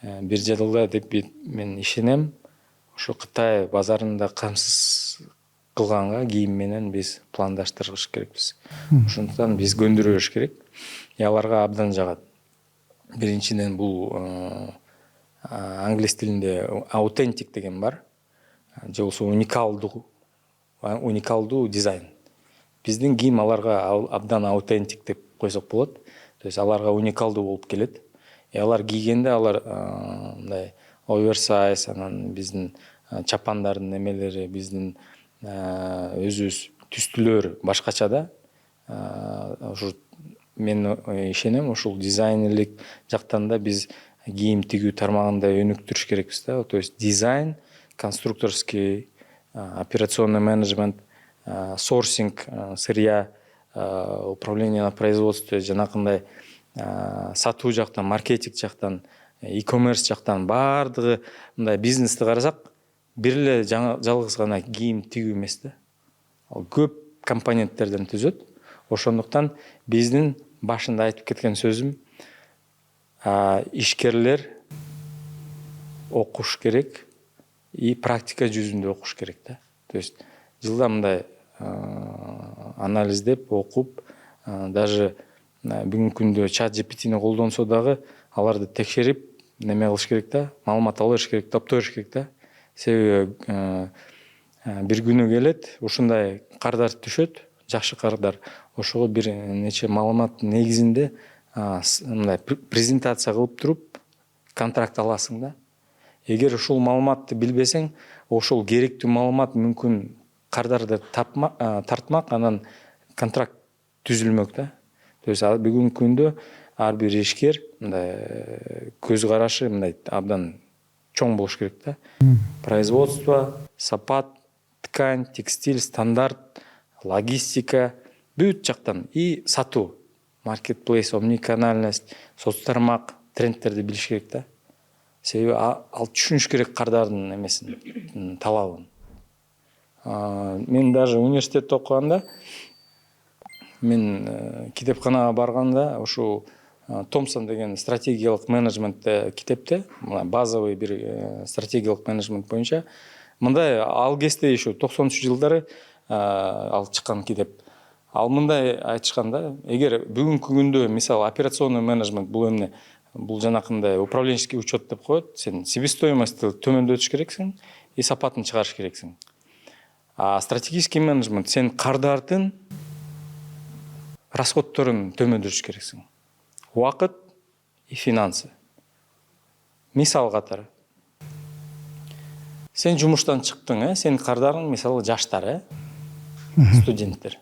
S1: бир жылда деп мен ишенем. Ошо Кытай базарында камсыз кылганга кийим менен биз пландаштырыш керекпиз. Ошондуктан биз көндүрүш керек. Аларга абдан жагат. Биринчиден бул англис тилинде authentic деген бар. Же болсо уникалдуу дизайн. Биздин кийим аларга абдан authentic деп койсок болот. То есть аларга уникалдуу болуп келет. Алар кийгенде алар мындай оверсайз, анан биздин чапандардын немелери, биздин өзүбүз түстүлөр башкача да. Ушу мен ишенем, ушул дизайнерлик жактан да биз кийим тигүү тармагында өнүктүрүш керекпиз да. То есть дизайн, конструкторский, операционный менеджмент, сорсинг, сырья, управление на производстве, жанакындай сатуу жактан, маркетинг жактан, e-commerce жактан баардыгы мындай бизнести карасак, бир эле жалгыз гана кийим тигүү эмес да. Ал көп компоненттерден түзөт. Ошондуктан биздин башында айтып кеткен сөзүм, ишкерлер окуш керек и практика жүзүндө окуш керек да. То есть жылда мындай анализдеп, окуп, даже бүгүнкү күндө чат GPT-ни колдонсо дагы аларды текшерип, неме кылыш керек да, маалымат алыш керек, топтош керек да. Себеби бир күнү келет, ушундай кардар түшөт, жакшы кардар. Ошого бир нече маалымат негизинде мындай презентация кылып туруп контракт аласың да. Эгер ушул маалыматты билбесең, ошол керектүү маалымат мүмкүн кардарды тартмак, анан контракт түзүлмөк да. То есть бүгүнкү күндө ар бир ишкер мындай көз карашы мындай абдан чоң болуш керек да. Производство, сапат, ткань, текстиль, стандарт, логистика, бүт жактан и сатуу, маркетплейс, омниканальность, соцтармак, трендтерди билиш керек да. Себеби ал түшүнүш керек кардардын эмесин, талабын. Мен даже университетте окуганда, мен китепканага барганда, ошо Томсон деген стратегиялык менеджмент китепте, базовый бир стратегиялык менеджмент боюнча, мындай ал кезде ошо 90-жылдары ал чыккан китеп. Ал мындай айтышкан да, эгер бүгүнкү күндө мисалы операционный менеджмент бул эмне, бул жанакындай управленческий учет деп коет, сен себестоимостьты төмөндөтүш керексиң и сапатын чыгарыш керексиң. А стратегический менеджмент сен кардардын расходторун төмөндөтүш керексиң. Убакыт и финансы. Мисал катары. Сен жумуштан чыктың, сен кардарың мисалы жаштар, студенттер.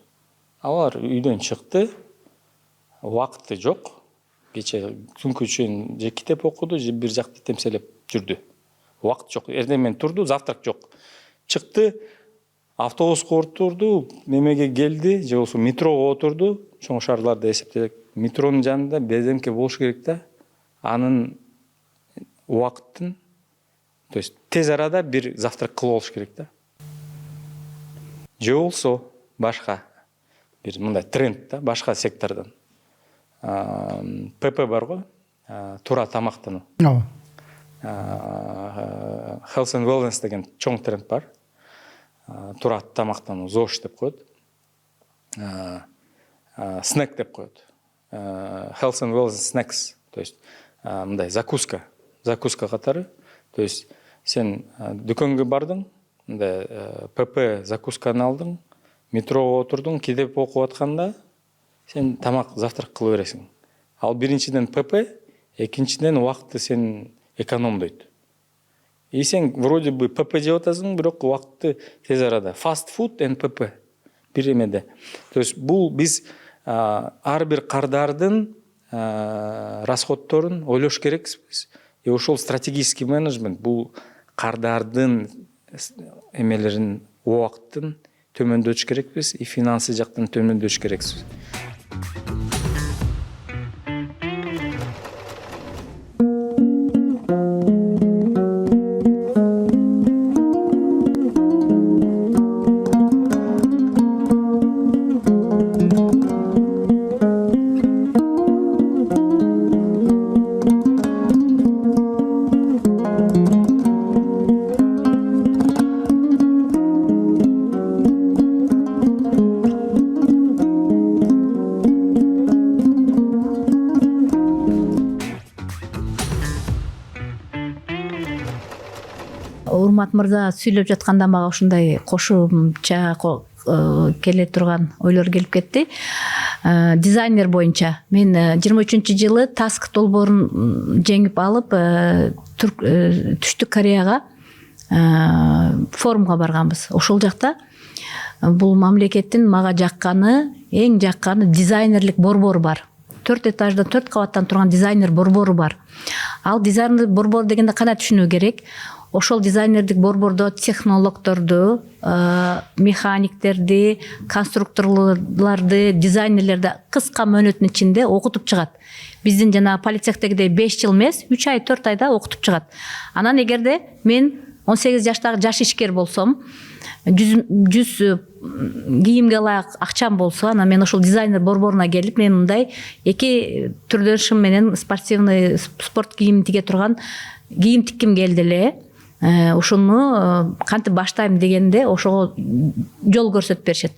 S1: Алар үйдөн чыкты, убакыты жок. Кече түнкү чейин же китеп окуду, же бир жакты темселеп жүрдү. Убакыт жок. Эртең менен турду, завтрак жок. Чыкты, автобуска отурду, немеге келди, же болсо метрого отурду. Чоң шаарларда эсептесек, метронун жанында беземке болуш керек да. Анын убакытын, то есть тез арада бир завтрак кылып алыш керек да. Же болсо башка бир мындай тренд да, башка сектордон. ПП бар го, туура тамактануу. Health and wellness деген чоң тренд бар. Туура тамактануу, ЗОЖ деп коет. Снэк деп коет. Health and wellness snacks, то есть мындай закуска катары. То есть сен дүкөнгө бардың, мындай ПП закусканы алдың, метрого отурдуң, китеп окуп атканда сен тамак завтрак кылып бересиң. Ал биринчиден ПП, экинчиден убакытты сен экономдойт. И сен вроде бы ПП жеп атасың, бирок убакытты тез арада. Fast food and ПП бир эмеде. То есть бул биз ар бир кардардын расходторун ойлош керекпиз. Ошол стратегический менеджмент бул кардардын эмелерин убакытын төмөндөтүш керекпиз, и финансы жактан төмөндөтүш керекпиз.
S2: Урмат мырза сүйлөп жатканда мага ушундай кошумча келе турган ойлор келип кетти. Дизайнер боюнча мен 23-жылы Таск долбоорун жеңип алып Түштүк Кореяга форумга барганбыз. Ошол жакта бул мамлекеттин мага жакканы, эң жакканы дизайнерлик борбор бар. 4 этаждан 4 кабаттан турган дизайнер борбору бар. Ал дизайнер борбор дегенде кандай түшүнүү керек? Ошол дизайнердик борбордо технологдорду, механиктерди, конструкторлорду, дизайнерлерди кыска мөөнөттүн ичинде окутуп чыгат. Биздин жана полицехтегидей 5 жыл эмес, 3 ай, 4 айда окутуп чыгат. Анан эгерде мен 18 жаштагы жаш ишкер болсом, 100 кийимге ылайык акчам болсо, анан мен ошол дизайнер борборуна келип, мен мындай 2 түрдөн шым менен спортивный спорт кийим тиге турган кийим тикким келди эле. Ушуну кантип баштайм дегенде ошого жол көрсөтүп беришет.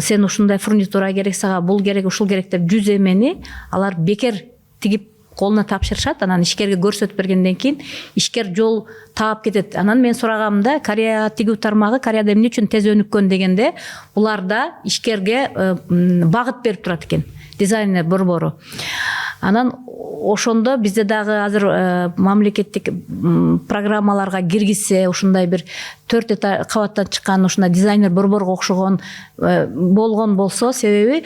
S2: Сен ушундай фурнитура керек, сага бул керек, ушул керек деп 100 эмени алар бекер тигип колуна тапшырышат. Анан ишкерге көрсөтүп бергенден кийин ишкер жол таап кетет. Анан мен сурагамда, Корея тигүү тармагы Кореяда эмне үчүн тез өнүккөн дегенде, буларда ишкерге багыт берип турат экен, дизайнер борбору. Анан ошондо бизде дагы азыр мамлекеттик программаларга киргизсе, ушундай бир 4 кабаттан чыккан ушундай дизайнер борборго окшогон болгон болсо, себеби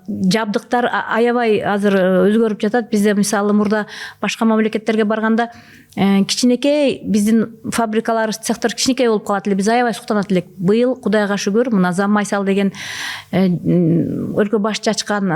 S2: жабдыктар аябай азыр өзгөрүп жатат. Бизде мисалы мурда башка мамлекеттерге барганда кичинекей биздин фабрикалар, цехтер кичинекей болуп калат эле, биз аябай суктанат элек. Быйыл Кудайга шүгүр, мына Заммайсал деген өлкө башчы ачкан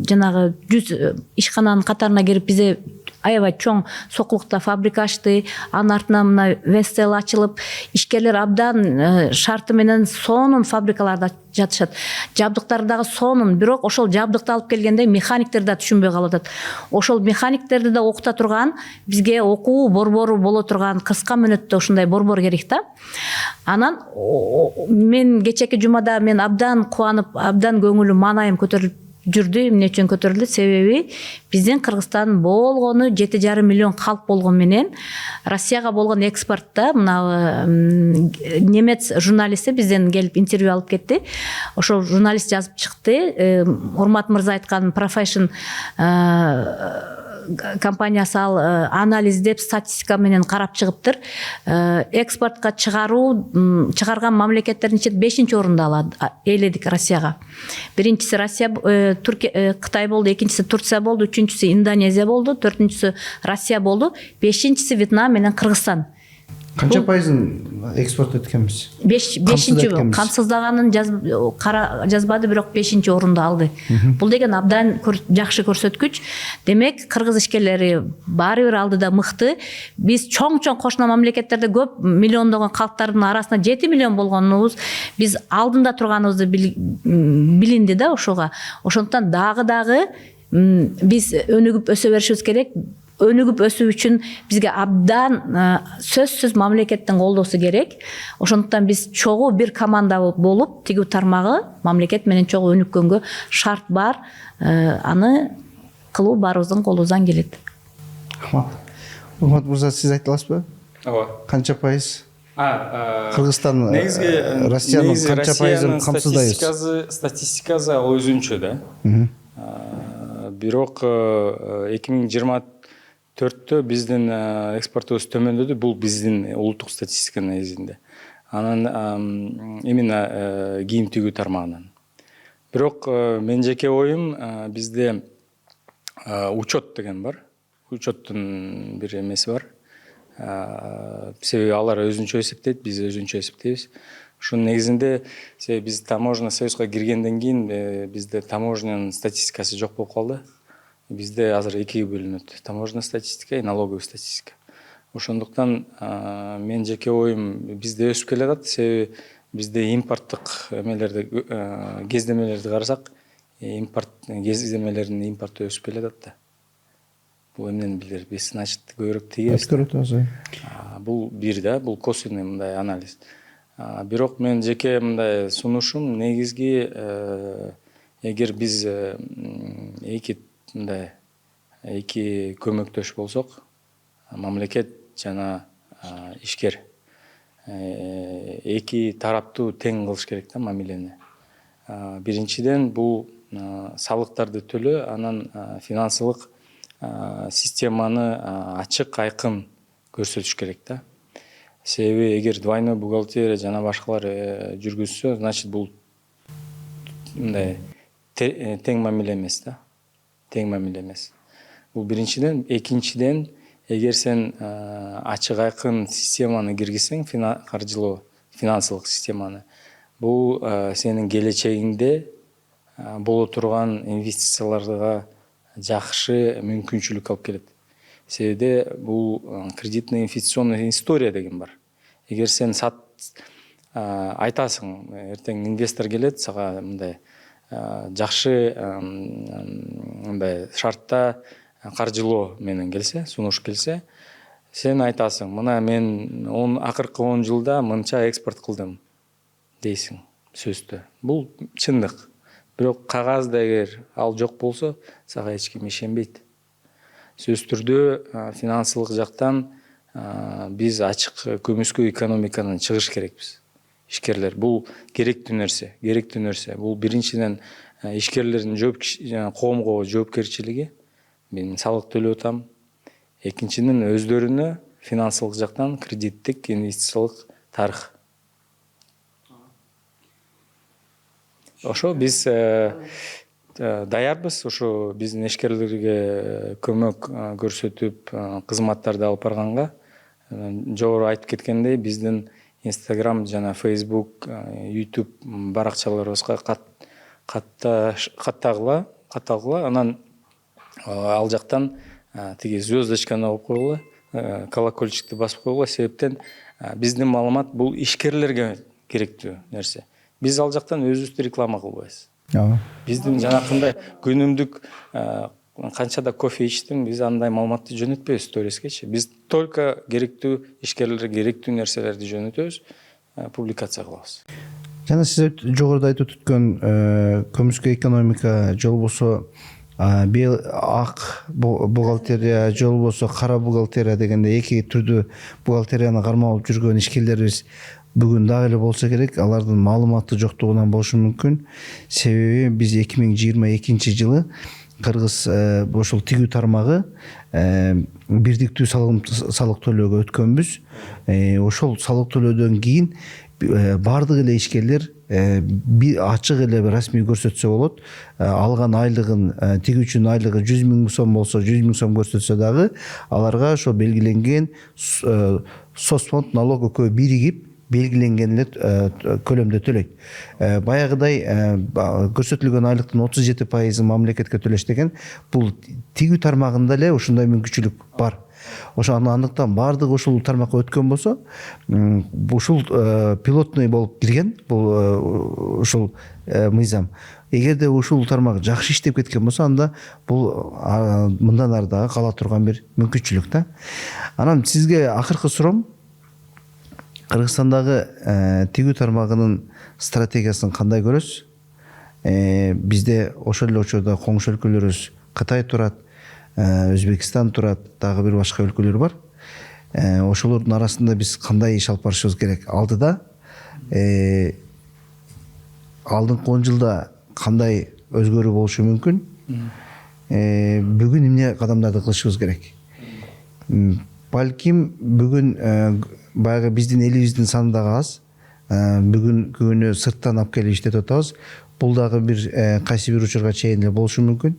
S2: жанагы 100 ишкананын катарына кирип, бизде аябай чоң сокулукта фабрика ачты. Анын артынан мына Вестел ачылып, ишкерлер абдан шарты менен сонун фабрикаларда жатышат. Жабдыктары дагы сонун, бирок ошол жабдыкты алып келгенде механиктер да түшүнбөй калып атат. Ошол механиктерди да окута турган, бизге окуу борбору боло турган кыска мөөнөттө ушундай борбор керек да. Анан мен кечеки жумада мен абдан кубанып, абдан көңүлүм, маанайым көтөрүлүп жүрдү. Эмне үчүн көтөрүлдү? Себеби биздин Кыргызстан болгону 7,5 миллион калк болгон менен Россияга болгон экспортто мына немец журналисти бизден келип интервью алып кетти. Ошол журналист жазып чыкты. Урмат мырза айткан Profession компаниясы ал анализдеп, статистика менен карап чыгыптыр. Экспортко чыгарган мамлекеттердин ичинде 5-орунду ээледик Россияга. Биринчиси Россия, Туркия, Кытай болду, экинчиси Турция болду, үчүнчүсү Индонезия болду, төртүнчүсү Россия болду, бешинчиси Вьетнам менен Кыргызстан.
S3: Канча пайызын экспорт эткенбиз?
S2: 5-чи камсыздаганын жазбады, бирок 5-орунду алды. Бул деген абдан жакшы көрсөткүч. Демек, кыргыз ишкерлери баары бир алдыда мыкты. Биз чоң-чоң кошуна мамлекеттерде көп миллиондогон калктардын арасында 7 миллион болгонубуз, биз алдында турганыбызды билинди да ошого. Ошондуктан дагы биз өнүгүп өсө беришибиз керек. Өнүгүп өсүү үчүн бизге абдан сөзсүз мамлекеттин колдоосу керек. Ошондуктан биз чогуу бир команда болуп, тигүү тармагы мамлекет менен чогуу өнүккөнгө шарт бар. Аны кылуу баарыбыздын колубуздан келет.
S3: Урмат мырза, сиз айта аласызбы?
S1: Ооба.
S3: Канча пайыз? Кыргызстан Россиянын канча пайызын камсыздайбыз?
S1: Статистикасы ал өзүнчө да. Бирок 2024-тө биздин экспортубуз төмөндөдү. Бул биздин улуттук статистиканын негизинде. Анан именно кийим тигүү тармагынан. Бирок мен жеке оюм, бизде учет деген бар. Учеттун бир эмеси бар. Себеби алар өзүнчө эсептейт, биз өзүнчө эсептейбиз. Ушунун негизинде себеби биз таможня союзга киргенден кийин бизде таможнянын статистикасы жок болуп калды. Бизде азыр экиге бөлүнөт: таможня статистика и налоговый статистика. Ошондуктан мен жеке оюм бизде өсүп келатат. Себеби бизде импорттук эмелерди, кездемелерди карасак, кездемелердин импорту өсүп келатат да. Бул эмнени билдирет? Биз значит көбүрөөк тегебиз. Бул бир да, бул косвенный мындай анализ. Бирок мен жеке мындай сунушум негизги, эгер биз эки көмөктөш болсок, мамлекет жана ишкер эки тараптуу тең кылыш керек да мамилени. Биринчиден бул салыктарды төлөө, анан финансылык системаны ачык, айкын көрсөтүш керек да. Себеби эгер двойной бухгалтерия жана башкалар жүргүзсө, значит бул мындай тең мамиле эмес да. Тең мамиле эмес. Бул биринчиден. Экинчиден, эгер сен ачык, айкын системаны киргизсең, каржылоо финансылык системаны, бул сенин келечегиңде боло турган инвестицияларга жакшы мүмкүнчүлүк алып келет. Себеби бул кредитный инвестиционный история деген бар. Эгер сен айтасың, эртең инвестор келет, сага мындай жакшы мындай шартта каржылоо менен келсе, сунуш келсе, сен айтасың, мына мен акыркы 10 жылда мынча экспорт кылдым дейсиң сөздө. Бул чындык. Бирок кагазда эгер ал жок болсо, сага эч ким ишенбейт. Сөз түрдө финансылык жактан биз ачык көмүскө экономиканы чыгыш керекпиз. Ишкерлер бул керектүү нерсе. Бул биринчиден ишкерлердин коомго жоопкерчилиги. Мен салык төлөп атам. Экинчиден өздөрүнө финансылык жактан кредиттик, инвестициялык тарых. Ошо биз даярбыз, ошо биздин ишкерлерге көмөк көрсөтүп, кызматтарды алып барганга. Жогору айтып кеткендей, биздин Instagram жана Facebook, YouTube баракчаларыбызга каттагыла, анан ал жактан тиги звездочканы алып койгула, колокольчикти басып койгула. Себептен биздин маалымат бул ишкерлерге керектүү нерсе. Биз ал жактан өзүбүздү реклама кылбайбыз. Биздин жанакындай күнүмдүк канчада кофе ичтиң, биз андай маалыматты жөнөтпөйбүз сторискечи. Биз только керектүү ишкерлерге керектүү нерселерди жөнөтөбүз, публикация кылабыз.
S3: Жана сиз жогоруда айтып өткөн көмүскө экономика, же болбосо ак бухгалтерия, же болбосо кара бухгалтерия дегенде эки түрдүү бухгалтерияны кармалып жүргөн ишкерлерибиз бүгүн дагы эле болсо керек. Алардын маалыматы жоктугунан болушу мүмкүн. Себеби биз 2022 жылы Кыргыз ошол тигүү тармагы бирдиктүү салык төлөөгө өткөнбүз. Ошол салык төлөөдөн кийин бардык эле ишкерлер ачык эле расмий көрсөтсө болот. Алган айлыгын, тигүүчүнүн айлыгы 100 000 сом болсо, 100 000 сом көрсөтсө дагы аларга ошо белгиленген соцфонд налог экөө биригип белгиленген эле көлөмдө төлөйт. Баягыдай көрсөтүлгөн айлыктын 37% мамлекетке төлөш деген, бул тигүү тармагында эле ушундай мүмкүнчүлүк бар. Ошондуктан бардык ушул тармакка өткөн болсо, ушул пилотный болуп кирген, бул ушул мыйзам. Эгерде ушул тармак жакшы иштеп кеткен болсо, анда бул мындан ары дагы кала турган бир мүмкүнчүлүк да. Анан сизге акыркы суроом, Кыргызстандагы тигүү тармагынын стратегиясын кандай көрөсүз? Бизде ошол эле учурда коңшу өлкөлөрүбүз Кытай турат, Өзбекстан турат, дагы бир башка өлкөлөр бар. Ошолордун арасында биз кандай иш алып барышыбыз керек? Алдыда алдыңкы 10 жылда кандай өзгөрүү болушу мүмкүн? Бүгүн эмне кадамдарды кылышыбыз керек? Балким бүгүн баягы биздин элибиздин саны дагы аз. Бүгүн күнү сырттан алып келип иштетип атабыз. Бул дагы бир кайсы бир учурга чейин эле болушу мүмкүн.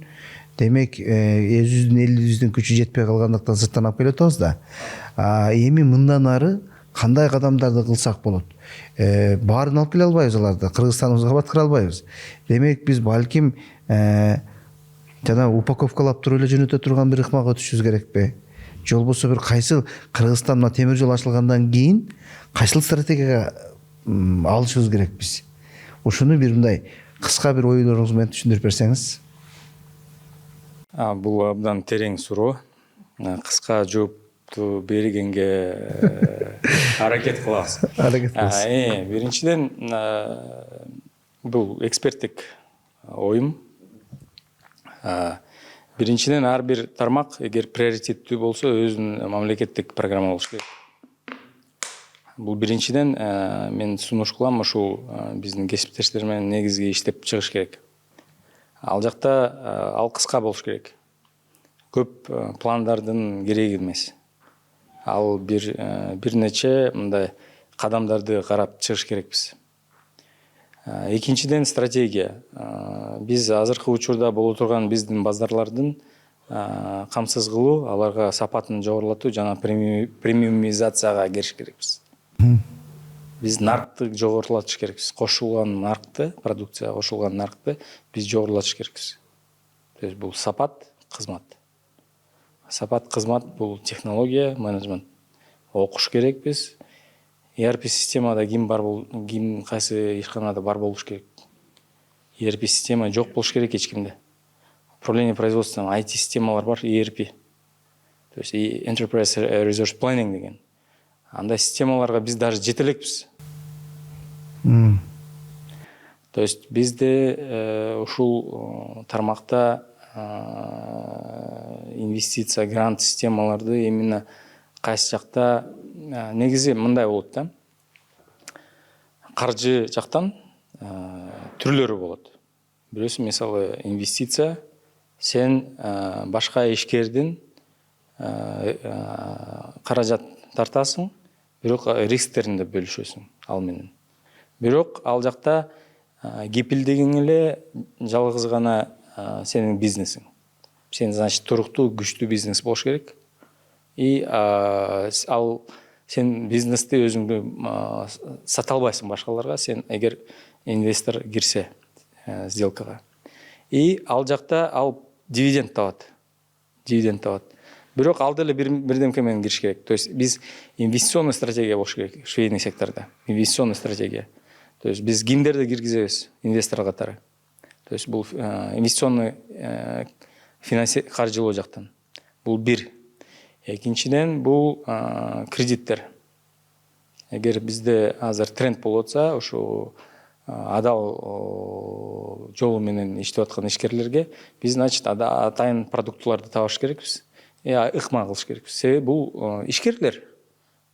S3: демек өзүбүздүн элибиздин күчү жетпей калгандыктан сырттан алып келе атабыз да. Эми мындан ары кандай кадамдарды кылсак болот? Баарын алып келе албайбыз аларды, Кыргызстаныбызга баткыра албайбыз. Демек биз балким жана упаковкалап туруп эле жөнөтө турган бир ыкмак өтүшүбүз керекпи? Же болбосо бир кайсыл Кыргызстан мына темир жол ачылгандан кийин кайсыл стратегияга алышыбыз керекпиз? Ушуну бир мындай кыска бир ойлоруңуз менен түшүндүрүп берсеңиз.
S1: Бул абдан терең суроо. Кыска жоопту бергенге аракет кылабыз. Биринчиден, бул эксперттик оюм. Биринчиден, ар бир тармак эгер приоритеттүү болсо өзүнүн мамлекеттик программа болуш керек. Бул биринчиден мен сунуш кылам, ушул биздин кесиптештер менен негизги иштеп чыгыш керек. Ал жакта ал кыска болуш керек. Көп пландардын кереги эмес. Ал бир нече мындай кадамдарды карап чыгыш керекпиз. Экинчиден, стратегия. Биз азыркы учурда боло турган биздин базарлардын камсыз кылуу, аларга сапатын жогорулатуу жана премиумизацияга кириш керекпиз. Биз наркты жогорулатыш керекпиз. Кошулган наркты, продукцияга кошулган наркты биз жогорулатыш керекпиз. То есть бул сапат, кызмат. Сапат, кызмат бул технология, менеджмент. Окуш керекпиз. ERP системада ким кайсы ишканада бар болуш керек. ERP система жок болуш керек эч кимде. Управление производством IT системалар бар, ERP. То есть Enterprise Resource Planning деген. Андай системаларга биз даже жете элекпиз. То есть бизде ушул тармакта инвестиция, грант системаларды именно кайсы жакта негизи мындай болот да. Каржы жактан түрлөрү болот. Бирөөсү мисалы инвестиция, сен башка ишкердин каражат тартасың, бирок рисктерин да бөлүшөсүң ал менен. Бирок ал жакта кепилдигиң эле жалгыз гана сенин бизнесиң. Сен, значит, туруктуу, күчтүү бизнес болуш керек. И ал сен бизнести өзүңдү сата албайсың башкаларга, сен эгер инвестор кирсе сделкага. И ал жакта ал дивиденд табат. Бирок ал деле бирдемке менен кириш керек. То есть биз инвестиционный стратегия болуш керек швейный секторда. Инвестиционный стратегия. То есть биз кимдерди киргизебиз инвестор катары. То есть бул инвестиционный каржылоо жактан. Бул бир. Экинчиден бул кредиттер. Эгер бизде азыр тренд болуп атса, ошо адал жолу менен иштеп аткан ишкерлерге биз, значит, атайын продуктуларды табыш керекпиз. Ыкма кылыш керекпиз. Себеби бул ишкерлер,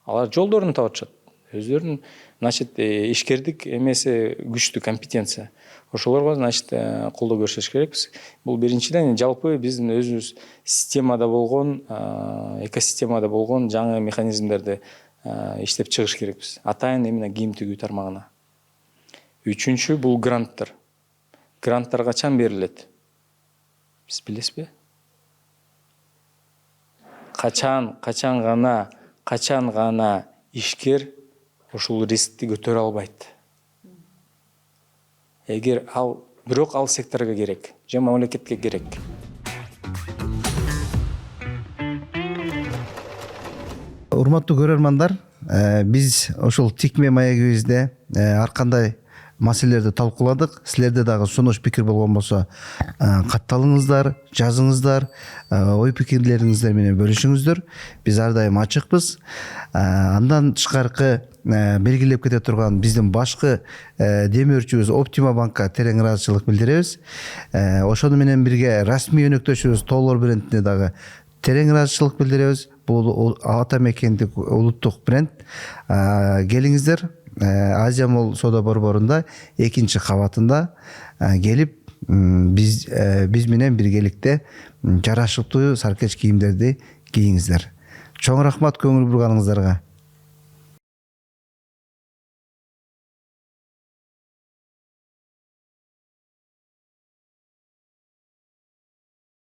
S1: алар жолдорун таап атышат. Өздөрүнүн, значит, ишкердик эмеси күчтүү компетенция. Ошолорго, значит, колдоо көрсөтүш керекпиз. Бул биринчиден, жалпы биздин өзүбүз системада болгон, экосистемада болгон жаңы механизмдерди иштеп чыгыш керекпиз. Атайын именно кийим тигүү тармагына. Үчүнчү бул гранттар. Гранттар качан берилет? Биз билесизби? Качан гана ишкер ушул рискти көтөрө албайт. Эгер бирок ал секторго керек, же мамлекетке керек.
S3: Урматтуу көрөрмандар, биз ошол тикме маегибизде ар кандай маселелерди талкууладык. Силерде дагы сунуш пикир болгон болсо, катталыңыздар, жазыңыздар, ой пикирлериңиздер менен бөлүшүңүздөр. Биз ар дайым ачыкпыз. Андан тышкаркы белгилеп кете турган биздин башкы демөөрчүбүз Optima банкка терең ыраазычылык билдиребиз. Ошону менен бирге расмий өнөктөшүбүз Толор брендине дагы терең ыраазычылык билдиребиз. Бул ата мекендик улуттук бренд. Келиңиздер, Азия Молл соода борборунда 2-кабатында келип биз менен биргеликте жарашыктуу саркеч кийимдерди кийиңиздер. Чоң рахмат көңүл бурганыңыздарга.